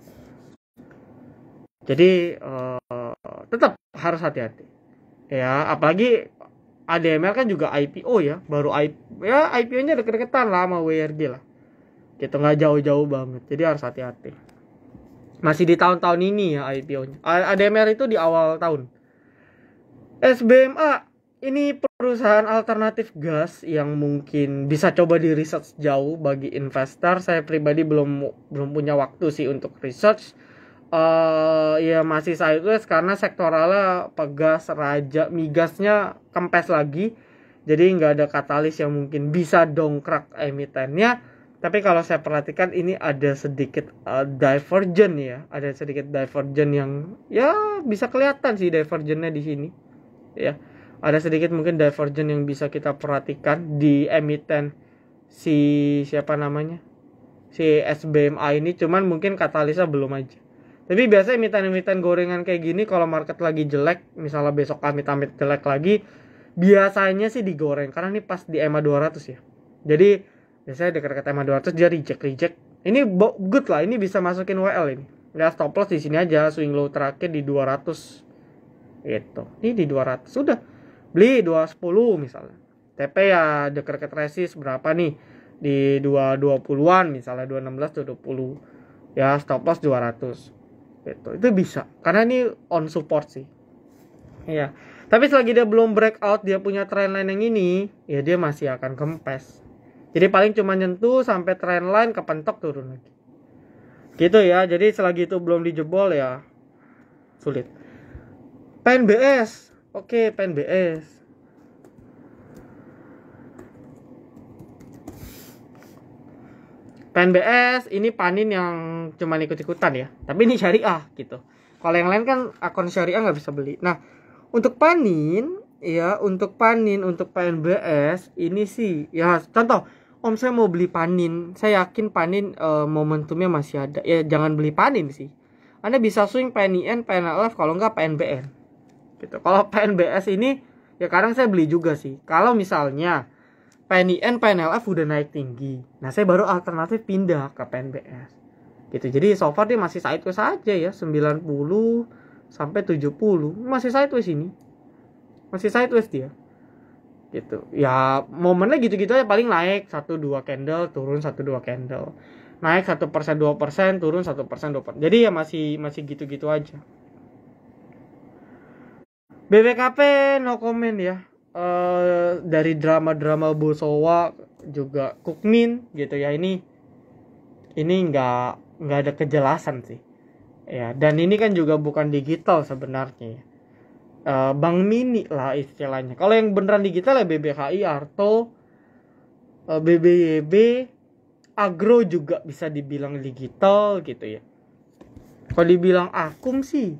Jadi tetap harus hati-hati. Ya, apalagi ADMR kan juga IPO ya, baru IPO-nya deket-deketan lah sama WRG lah. Gitu, nggak jauh-jauh banget. Jadi harus hati-hati. Masih di tahun-tahun ini ya IPO-nya. ADMR itu di awal tahun. SBMA ini perusahaan alternatif gas yang mungkin bisa coba di research jauh bagi investor. Saya pribadi belum punya waktu sih untuk research. Ya masih sideways karena sektoralnya pegas, raja, migasnya kempes lagi. Jadi nggak ada katalis yang mungkin bisa dongkrak emitennya. Tapi kalau saya perhatikan ini ada sedikit divergen ya. Ada sedikit divergen yang ya bisa kelihatan sih divergennya di sini. Ya, ada sedikit mungkin divergen yang bisa kita perhatikan di emiten siapa namanya? Si SBMA ini, cuman mungkin katalisnya belum aja. Tapi biasanya emiten-emiten gorengan kayak gini kalau market lagi jelek, misalnya besok amit-amit jelek lagi, biasanya sih digoreng karena ini pas di EMA 200 ya. Jadi biasanya dekat-dekat EMA 200 dia reject. Ini good lah, ini bisa masukin WL ini. Ya stop loss di sini aja, swing low terakhir di 200. Gitu. Ini di 200 sudah. Beli 210 misalnya. TP ya dekat-dekat resist berapa nih? Di 220-an misalnya, 216 220. Ya stop loss 200. Gitu. Itu bisa. Karena ini on support sih. Iya. Tapi selagi dia belum breakout, dia punya trendline yang ini, ya dia masih akan kempes. Jadi paling cuma nyentuh sampai trendline kepentok turun lagi. Gitu ya. Jadi selagi itu belum dijebol ya sulit. PNBS. Oke, PNBS. PNBS ini panin yang cuma ikut-ikutan ya. Tapi ini syariah gitu. Kalau yang lain kan akun syariah nggak bisa beli. Nah, untuk panin ya, untuk PNBS ini sih ya contoh, Om saya mau beli panin. Saya yakin panin momentumnya masih ada. Ya jangan beli panin sih. Anda bisa swing PNIN, PNLF, kalau nggak PNBN. Gitu. Kalau PNBS ini ya kadang saya beli juga sih. Kalau misalnya PNIN, PNLF udah naik tinggi. Nah, saya baru alternatif pindah ke PNBS. Gitu. Jadi so far dia masih sideways aja ya, 90 sampai 70. Masih sideways ini. Masih sideways dia. Gitu. Ya, momennya gitu-gitu aja, paling naik 1-2 candle, turun 1-2 candle. Naik 1%, 2%, turun 1%, 2%. Jadi ya masih gitu-gitu aja. BBKP no comment ya. Dari drama-drama Bosowa juga Kukmin gitu ya, ini nggak ada kejelasan sih ya, dan ini kan juga bukan digital sebenarnya ya. Bank mini lah istilahnya. Kalau yang beneran digital ya BBKI, Arto, BBYB, Agro juga bisa dibilang digital gitu ya. Kalau dibilang akum sih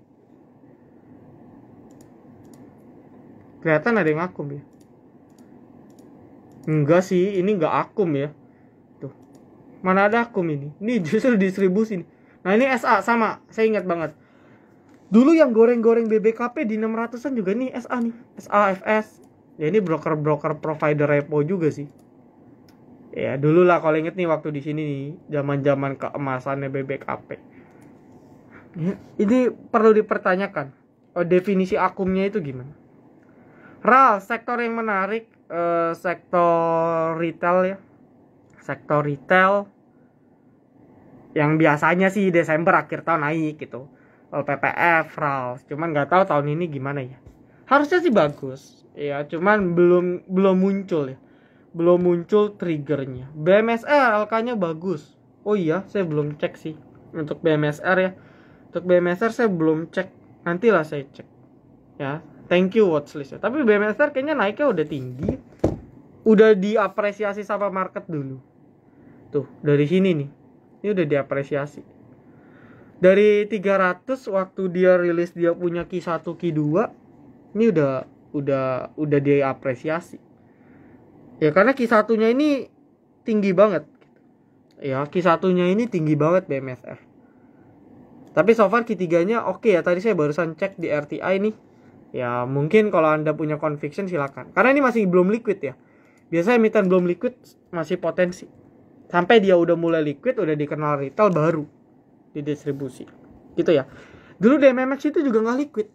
kelihatan ada yang akum ya. Enggak sih, ini enggak akum ya. Tuh. Mana ada akum ini? Ini justru distribusi nih. Nah, ini SA sama, saya ingat banget. Dulu yang goreng-goreng BBKP di 600-an juga nih SA nih. SAFS. Ya ini broker-broker provider repo juga sih. Ya, dulu lah kalau inget nih waktu di sini nih, zaman-zaman keemasannya BBKP. Ya, ini perlu dipertanyakan. Definisi akumnya itu gimana? RAL, sektor yang menarik, sektor retail ya. Sektor retail yang biasanya sih Desember akhir tahun naik gitu. PPF, RAL, cuman nggak tahu tahun ini gimana ya. Harusnya sih bagus, ya cuman belum muncul ya. Belum muncul triggernya. BMSR LK-nya bagus. Oh iya, saya belum cek sih untuk BMSR ya. Untuk BMSR saya belum cek. Nantilah saya cek. Ya. Thank you watchlist ya. Tapi BMSR kayaknya naiknya udah tinggi. Udah diapresiasi sama market dulu. Tuh, dari sini nih. Ini udah diapresiasi. Dari 300 waktu dia rilis dia punya Q1, Q2, ini udah diapresiasi. Ya karena Q1-nya ini tinggi banget. Ya, Q1-nya ini tinggi banget BMSR. Tapi so far Q3-nya oke ya. Tadi saya barusan cek di RTI nih. Ya mungkin kalau Anda punya conviction silakan. Karena ini masih belum liquid ya. Biasanya emiten belum liquid masih potensi. Sampai dia udah mulai liquid, udah dikenal retail baru didistribusi. Gitu ya. Dulu DMMX itu juga nggak liquid.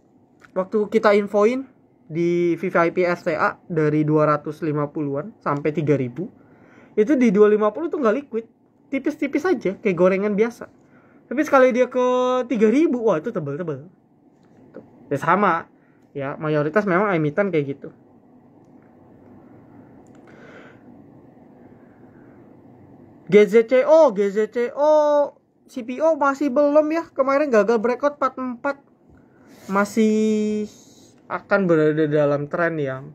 Waktu kita infoin di VVIP STA dari 250-an sampai 3000. Itu di 250 tuh nggak liquid. Tipis-tipis aja kayak gorengan biasa. Tapi sekali dia ke 3000, wah itu tebal-tebal. Ya sama. Ya, mayoritas memang emiten kayak gitu. GZCO CPO masih belum ya. Kemarin gagal breakout 44. Masih akan berada dalam tren yang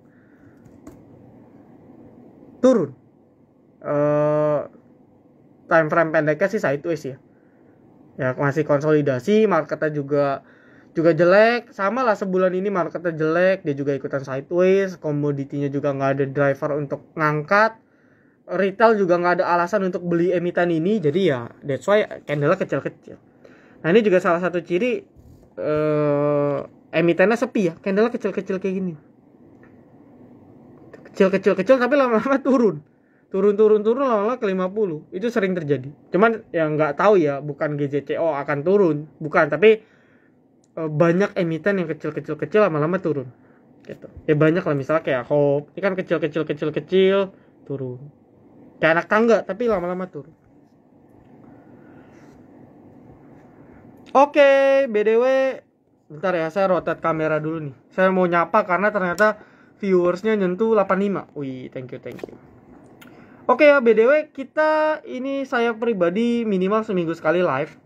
turun. Time frame pendeknya sih sideways ya. Ya masih konsolidasi, marketnya juga jelek, sama lah sebulan ini marketnya jelek, dia juga ikutan sideways, komoditinya juga nggak ada driver untuk ngangkat, retail juga nggak ada alasan untuk beli emiten ini, jadi ya that's why candle kecil-kecil. Nah ini juga salah satu ciri emitennya sepi ya, candle kecil-kecil kayak gini, kecil tapi lama-lama turun lama-lama ke 50, itu sering terjadi. Cuman yang nggak tahu ya, bukan GZCO akan turun, bukan, tapi banyak emiten yang kecil lama-lama turun gitu. Ya banyak lah, misalnya kayak Hope, ini kan kecil turun. Kayak anak tangga tapi lama-lama turun. Oke, BDW bentar ya, saya rotate kamera dulu nih. Saya mau nyapa karena ternyata viewersnya nyentuh 85. Wih, thank you. Oke ya, BDW kita ini, saya pribadi minimal seminggu sekali live.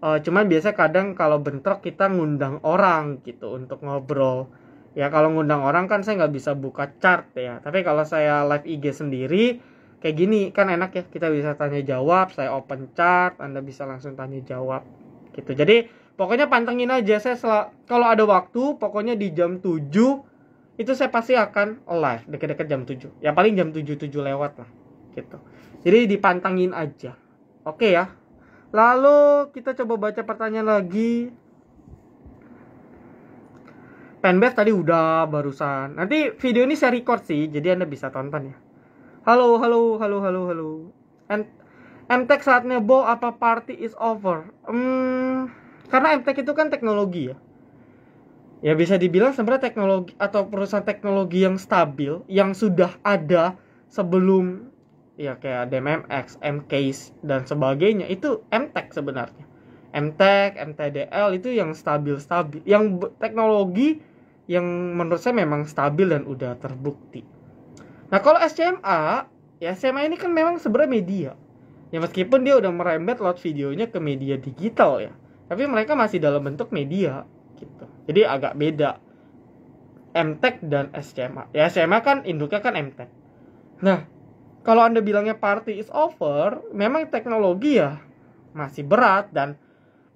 Cuman biasa kadang kalau bentrok kita ngundang orang gitu untuk ngobrol. Ya kalau ngundang orang kan saya nggak bisa buka chart ya. Tapi kalau saya live IG sendiri kayak gini kan enak ya. Kita bisa tanya jawab, saya open chart, Anda bisa langsung tanya jawab gitu. Jadi pokoknya pantengin aja. Saya kalau ada waktu pokoknya di jam 7 itu saya pasti akan live deket-deket jam 7. Ya paling jam 7 lewat lah gitu. Jadi dipantengin aja. Oke ya. Lalu kita coba baca pertanyaan lagi. Penbet tadi udah barusan. Nanti video ini saya record sih, jadi Anda bisa tonton ya. Halo, halo, halo, halo, halo. MTech saatnya boh apa party is over? Karena MTech itu kan teknologi ya. Ya bisa dibilang sebenarnya teknologi atau perusahaan teknologi yang stabil, yang sudah ada sebelum ya kayak DMMX, MCase dan sebagainya, itu MTech sebenarnya. MTech, MTDL itu yang stabil-stabil, yang teknologi yang menurut saya memang stabil dan udah terbukti. Nah kalau SCMA, ya SCMA ini kan memang sebenarnya media. Ya meskipun dia udah merembet lewat videonya ke media digital ya, tapi mereka masih dalam bentuk media gitu. Jadi agak beda MTech dan SCMA. Ya SCMA kan induknya kan MTech. Nah, kalau Anda bilangnya party is over, memang teknologi ya masih berat dan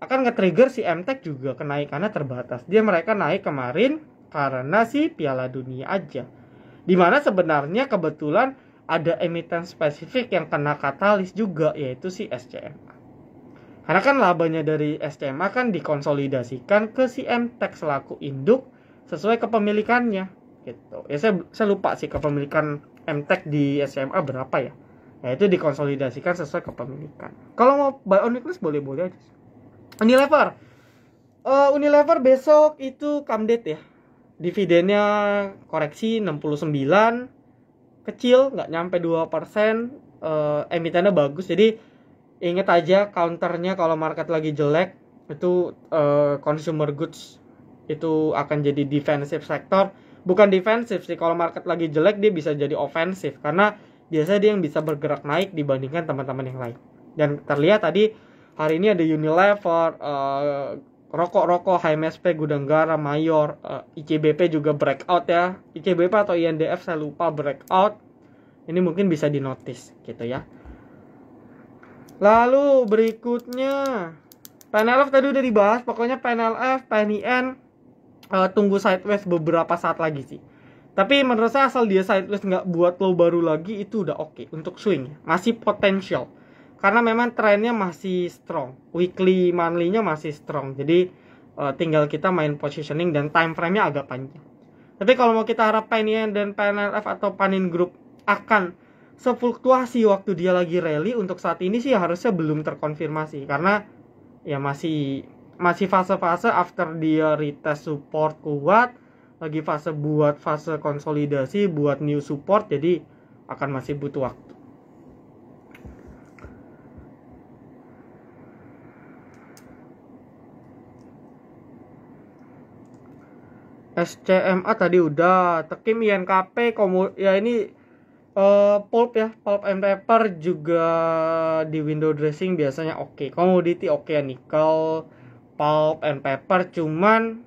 akan nge-trigger si MTech juga kenaikannya terbatas. Mereka naik kemarin karena si Piala Dunia aja. Dimana sebenarnya kebetulan ada emiten spesifik yang kena katalis juga, yaitu si SCMA. Karena kan labanya dari SCMA kan dikonsolidasikan ke si MTech selaku induk sesuai kepemilikannya gitu. Ya saya lupa sih kepemilikan MTech di SCMA berapa ya. Ya itu dikonsolidasikan sesuai kepemilikan. Kalau mau buy on weakness boleh-boleh aja. Unilever besok itu come date ya. Dividennya koreksi 69, kecil, nggak nyampe 2%, emitennya bagus. Jadi ingat aja counternya kalau market lagi jelek itu consumer goods itu akan jadi defensive sector. Bukan defensif sih, kalau market lagi jelek dia bisa jadi ofensif karena biasanya dia yang bisa bergerak naik dibandingkan teman-teman yang lain. Dan terlihat tadi hari ini ada Unilever, rokok-rokok HMSP, Gudang Garam, Mayor, ICBP juga breakout ya. ICBP atau INDF saya lupa breakout. Ini mungkin bisa dinotis gitu ya. Lalu berikutnya PNLF tadi udah dibahas. Pokoknya PNLF, PNIN tunggu sideways beberapa saat lagi sih. Tapi menurut saya asal dia sideways nggak buat low baru lagi itu udah oke untuk swing. Masih potensial. Karena memang trennya masih strong, weekly, monthly-nya masih strong. Jadi tinggal kita main positioning dan time frame-nya agak panjang. Tapi kalau mau kita harap PNIN dan PNLF atau Panin Group akan sefluktuasi waktu dia lagi rally, untuk saat ini sih harusnya belum terkonfirmasi. Karena ya masih fase-fase after dia retest support kuat, lagi fase konsolidasi, buat new support, jadi akan masih butuh waktu. SCMA tadi udah, Tekim INKP, ya ini pulp ya, pulp and paper juga di window dressing biasanya oke. Commodity oke ya, nikel, pulp and paper, cuman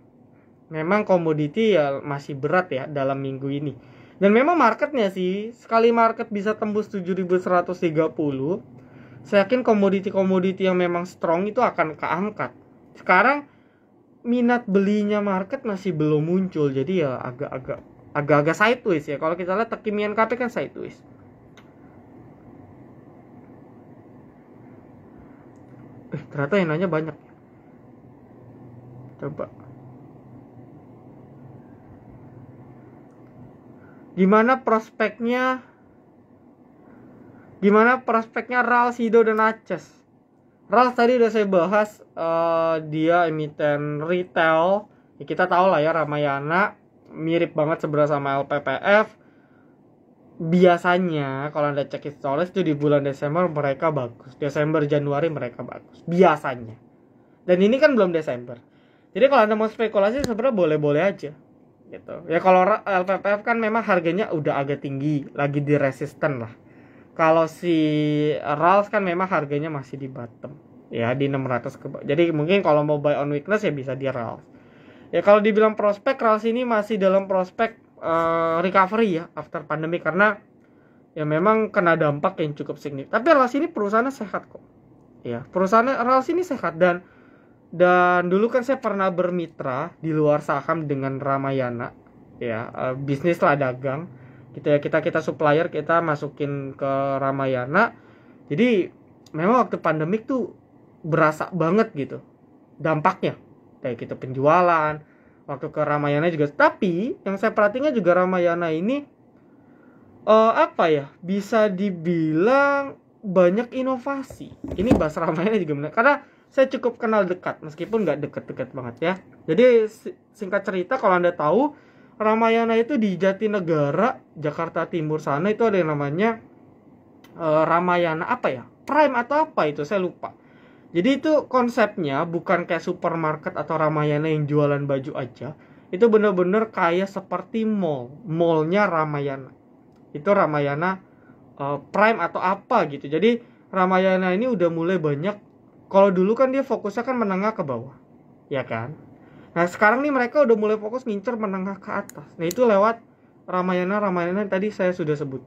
memang komoditi ya masih berat ya dalam minggu ini. Dan memang marketnya sih, sekali market bisa tembus 7.130, saya yakin komoditi-komoditi yang memang strong itu akan keangkat. Sekarang minat belinya market masih belum muncul, jadi ya agak-agak sideways ya. Kalau kita lihat Tekim INKP kan sideways. Ternyata yang nanya banyak. Coba. Gimana prospeknya RAL, Sido, dan Aces? RAL tadi udah saya bahas, dia emiten retail. Ya, kita tahu lah ya, Ramayana mirip banget sebenarnya sama LPPF. Biasanya kalau Anda cek historis itu di bulan Desember mereka bagus, Desember Januari mereka bagus biasanya. Dan ini kan belum Desember. Jadi kalau Anda mau spekulasi sebenarnya boleh-boleh aja gitu. Ya kalau LPPF kan memang harganya udah agak tinggi, lagi di resisten lah. Kalau si RALS kan memang harganya masih di bottom ya, di 600 ke bawah. Jadi mungkin kalau mau buy on weakness ya bisa di RALS. Ya kalau dibilang prospek, RALS ini masih dalam prospek recovery ya after pandemi, karena ya memang kena dampak yang cukup signifikan. Tapi RALS ini perusahaannya sehat kok. Ya, perusahaannya RALS ini sehat, dan dulu kan saya pernah bermitra di luar saham dengan Ramayana ya, bisnis lah dagang gitu ya, kita supplier, kita masukin ke Ramayana. Jadi memang waktu pandemik tuh berasa banget gitu dampaknya, kayak gitu penjualan waktu ke Ramayana juga. Tapi yang saya perhatikan juga Ramayana ini apa ya, bisa dibilang banyak inovasi. Ini bahas Ramayana juga benar, karena saya cukup kenal dekat meskipun nggak deket-deket banget ya. Jadi singkat cerita, kalau Anda tahu, Ramayana itu di Jatinegara, Jakarta Timur sana itu ada yang namanya Ramayana apa ya, Prime atau apa itu saya lupa. Jadi itu konsepnya bukan kayak supermarket atau Ramayana yang jualan baju aja. Itu bener-bener kayak seperti mallnya Ramayana. Itu Ramayana Prime atau apa gitu. Jadi Ramayana ini udah mulai banyak. Kalau dulu kan dia fokusnya kan menengah ke bawah, ya kan. Nah sekarang nih mereka udah mulai fokus ngincer menengah ke atas. Nah itu lewat Ramayana yang tadi saya sudah sebut.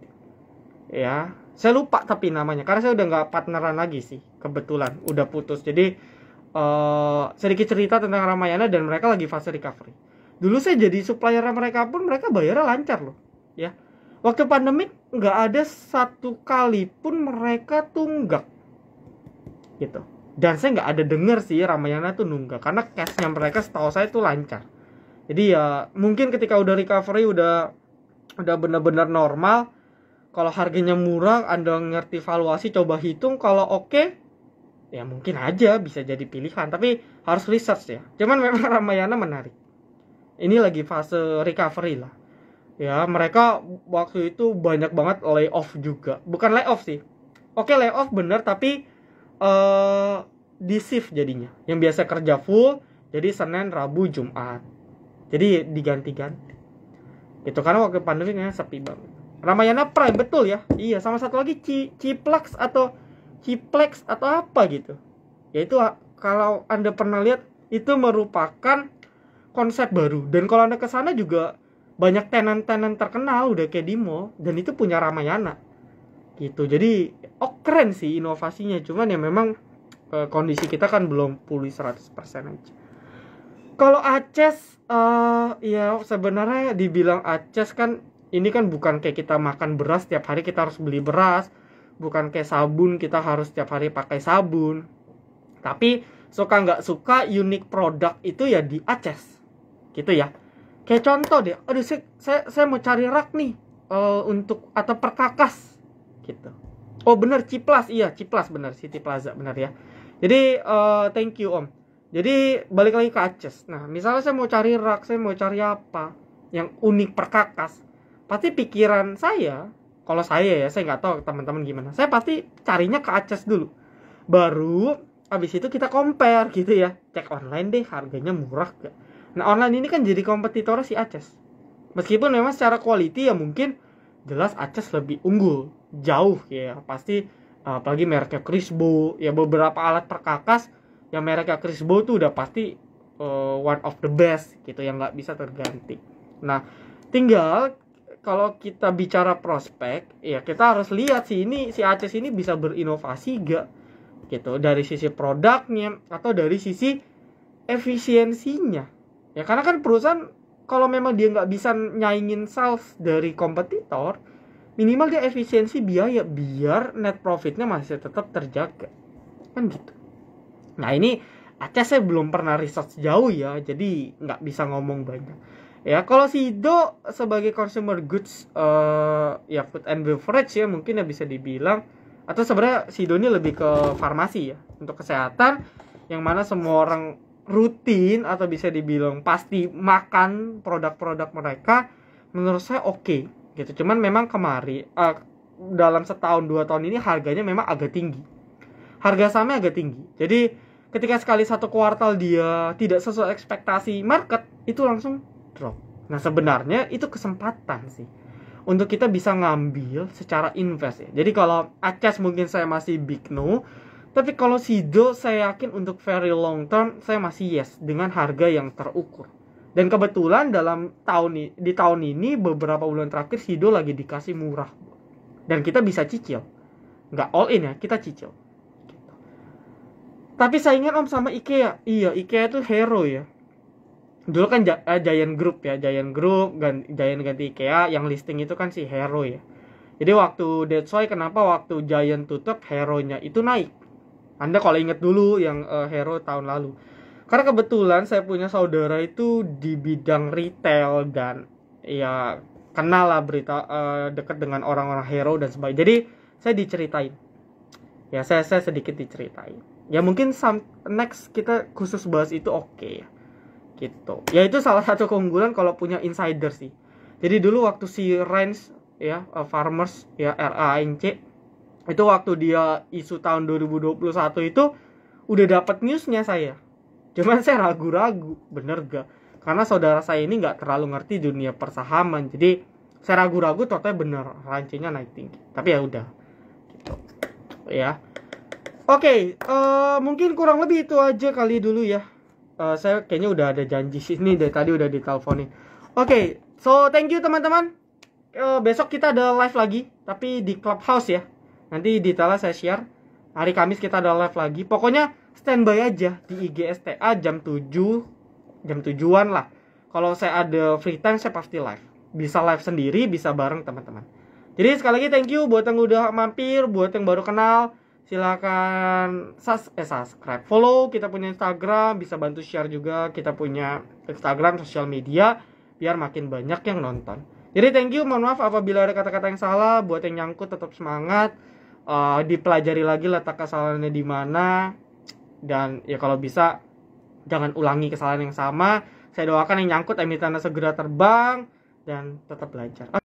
Ya, saya lupa tapi namanya, karena saya udah nggak partneran lagi sih, kebetulan udah putus. Jadi sedikit cerita tentang Ramayana, dan mereka lagi fase recovery. Dulu saya jadi supplier mereka pun mereka bayarnya lancar loh, ya. Waktu pandemik nggak ada satu kali pun mereka tunggak, gitu. Dan saya nggak ada denger sih Ramayana tuh nunggak, karena cashnya mereka setahu saya tuh lancar. Jadi ya mungkin ketika udah recovery, udah benar-benar normal. Kalau harganya murah, Anda ngerti valuasi, coba hitung. Kalau oke, ya mungkin aja bisa jadi pilihan. Tapi harus research ya. Cuman memang Ramayana menarik. Ini lagi fase recovery lah. Ya, mereka waktu itu banyak banget layoff juga. Bukan layoff sih. Oke, layoff bener, tapi di shift jadinya. Yang biasa kerja full, jadi Senin, Rabu, Jumat. Jadi diganti-ganti. Itu karena waktu pandemi sepi banget. Ramayana Prime, betul ya. Iya, sama satu lagi Ciplex atau apa gitu. Yaitu kalau Anda pernah lihat, itu merupakan konsep baru. Dan kalau Anda ke sana juga banyak tenan-tenan terkenal udah kayak di mall, dan itu punya Ramayana. Gitu. Jadi keren sih inovasinya. Cuman ya memang kondisi kita kan belum pulih 100% aja. Kalau Aces ya sebenarnya dibilang Aces kan, ini kan bukan kayak kita makan beras tiap hari kita harus beli beras, bukan kayak sabun kita harus tiap hari pakai sabun. Tapi suka nggak suka unique produk itu ya di Aces, gitu ya. Kayak contoh deh, aduh saya mau cari rak nih untuk atau perkakas, gitu. Oh bener, Ciplas, iya Ciplas bener, City Plaza bener ya. Jadi thank you Om. Jadi balik lagi ke Aces. Nah misalnya saya mau cari rak, saya mau cari apa yang unik perkakas, pasti pikiran saya, kalau saya ya, saya nggak tahu teman-teman gimana, saya pasti carinya ke Aces dulu, baru habis itu kita compare gitu ya, cek online deh harganya murah gak. Nah online ini kan jadi kompetitor si Aces, meskipun memang secara quality ya mungkin jelas Aces lebih unggul jauh ya pasti, apalagi mereknya Crisbo ya, beberapa alat perkakas yang mereknya Crisbo tuh udah pasti one of the best gitu, yang nggak bisa terganti. Nah tinggal kalau kita bicara prospek, ya kita harus lihat si Aces ini bisa berinovasi gak gitu, dari sisi produknya atau dari sisi efisiensinya. Ya karena kan perusahaan kalau memang dia nggak bisa nyaingin sales dari kompetitor, minimal dia efisiensi biaya biar net profitnya masih tetap terjaga, kan gitu. Nah ini Aces saya belum pernah research jauh ya, jadi nggak bisa ngomong banyak. Ya kalau Sido sebagai consumer goods ya food and beverage ya mungkin ya bisa dibilang, atau sebenarnya Sido ini lebih ke farmasi ya, untuk kesehatan, yang mana semua orang rutin atau bisa dibilang pasti makan produk-produk mereka. Menurut saya oke gitu. Cuman memang kemarin dalam setahun 2 tahun ini harganya memang agak tinggi. Harga sahamnya agak tinggi. Jadi ketika sekali satu kuartal dia tidak sesuai ekspektasi market, itu langsung drop. Nah sebenarnya itu kesempatan sih untuk kita bisa ngambil secara invest ya. Jadi kalau Aces mungkin saya masih big no, tapi kalau Sido saya yakin untuk very long term saya masih yes dengan harga yang terukur. Dan kebetulan di tahun ini beberapa bulan terakhir Sido lagi dikasih murah dan kita bisa cicil, nggak all in ya, kita cicil gitu. Tapi saingan Om sama IKEA. Iya, IKEA itu hero ya. Dulu kan Giant Group Giant ganti IKEA, yang listing itu kan si Hero ya. Jadi that's why kenapa waktu Giant tutup Hero-nya itu naik. Anda kalau inget dulu yang Hero tahun lalu. Karena kebetulan saya punya saudara itu di bidang retail dan ya kenal lah berita dekat dengan orang-orang hero dan sebagainya. Jadi saya diceritain. Ya saya sedikit diceritain. Ya mungkin next kita khusus bahas itu oke ya. Gitu. Ya itu salah satu keunggulan kalau punya insider sih. Jadi dulu waktu si Range ya Farmers ya RANC itu waktu dia isu tahun 2021 itu udah dapat newsnya saya. Cuman saya ragu-ragu bener gak, karena saudara saya ini nggak terlalu ngerti dunia persahaman, jadi saya ragu-ragu totalnya bener rancenya naik tinggi. Tapi ya udah gitu ya. Oke, mungkin kurang lebih itu aja kali dulu ya. Saya kayaknya udah ada janji sini dari tadi udah diteleponin. Oke, so thank you teman-teman. Besok kita ada live lagi tapi di Clubhouse ya. Nanti detailnya saya share. Hari Kamis kita ada live lagi. Pokoknya standby aja di IGSTA jam 7-an lah. Kalau saya ada free time saya pasti live. Bisa live sendiri, bisa bareng teman-teman. Jadi sekali lagi thank you buat yang udah mampir, buat yang baru kenal. Silakan subscribe, follow, kita punya Instagram, bisa bantu share juga, kita punya Instagram, sosial media, biar makin banyak yang nonton. Jadi thank you, mohon maaf apabila ada kata-kata yang salah, buat yang nyangkut tetap semangat, dipelajari lagi letak kesalahannya di mana, dan ya kalau bisa jangan ulangi kesalahan yang sama. Saya doakan yang nyangkut emitennya segera terbang dan tetap belajar.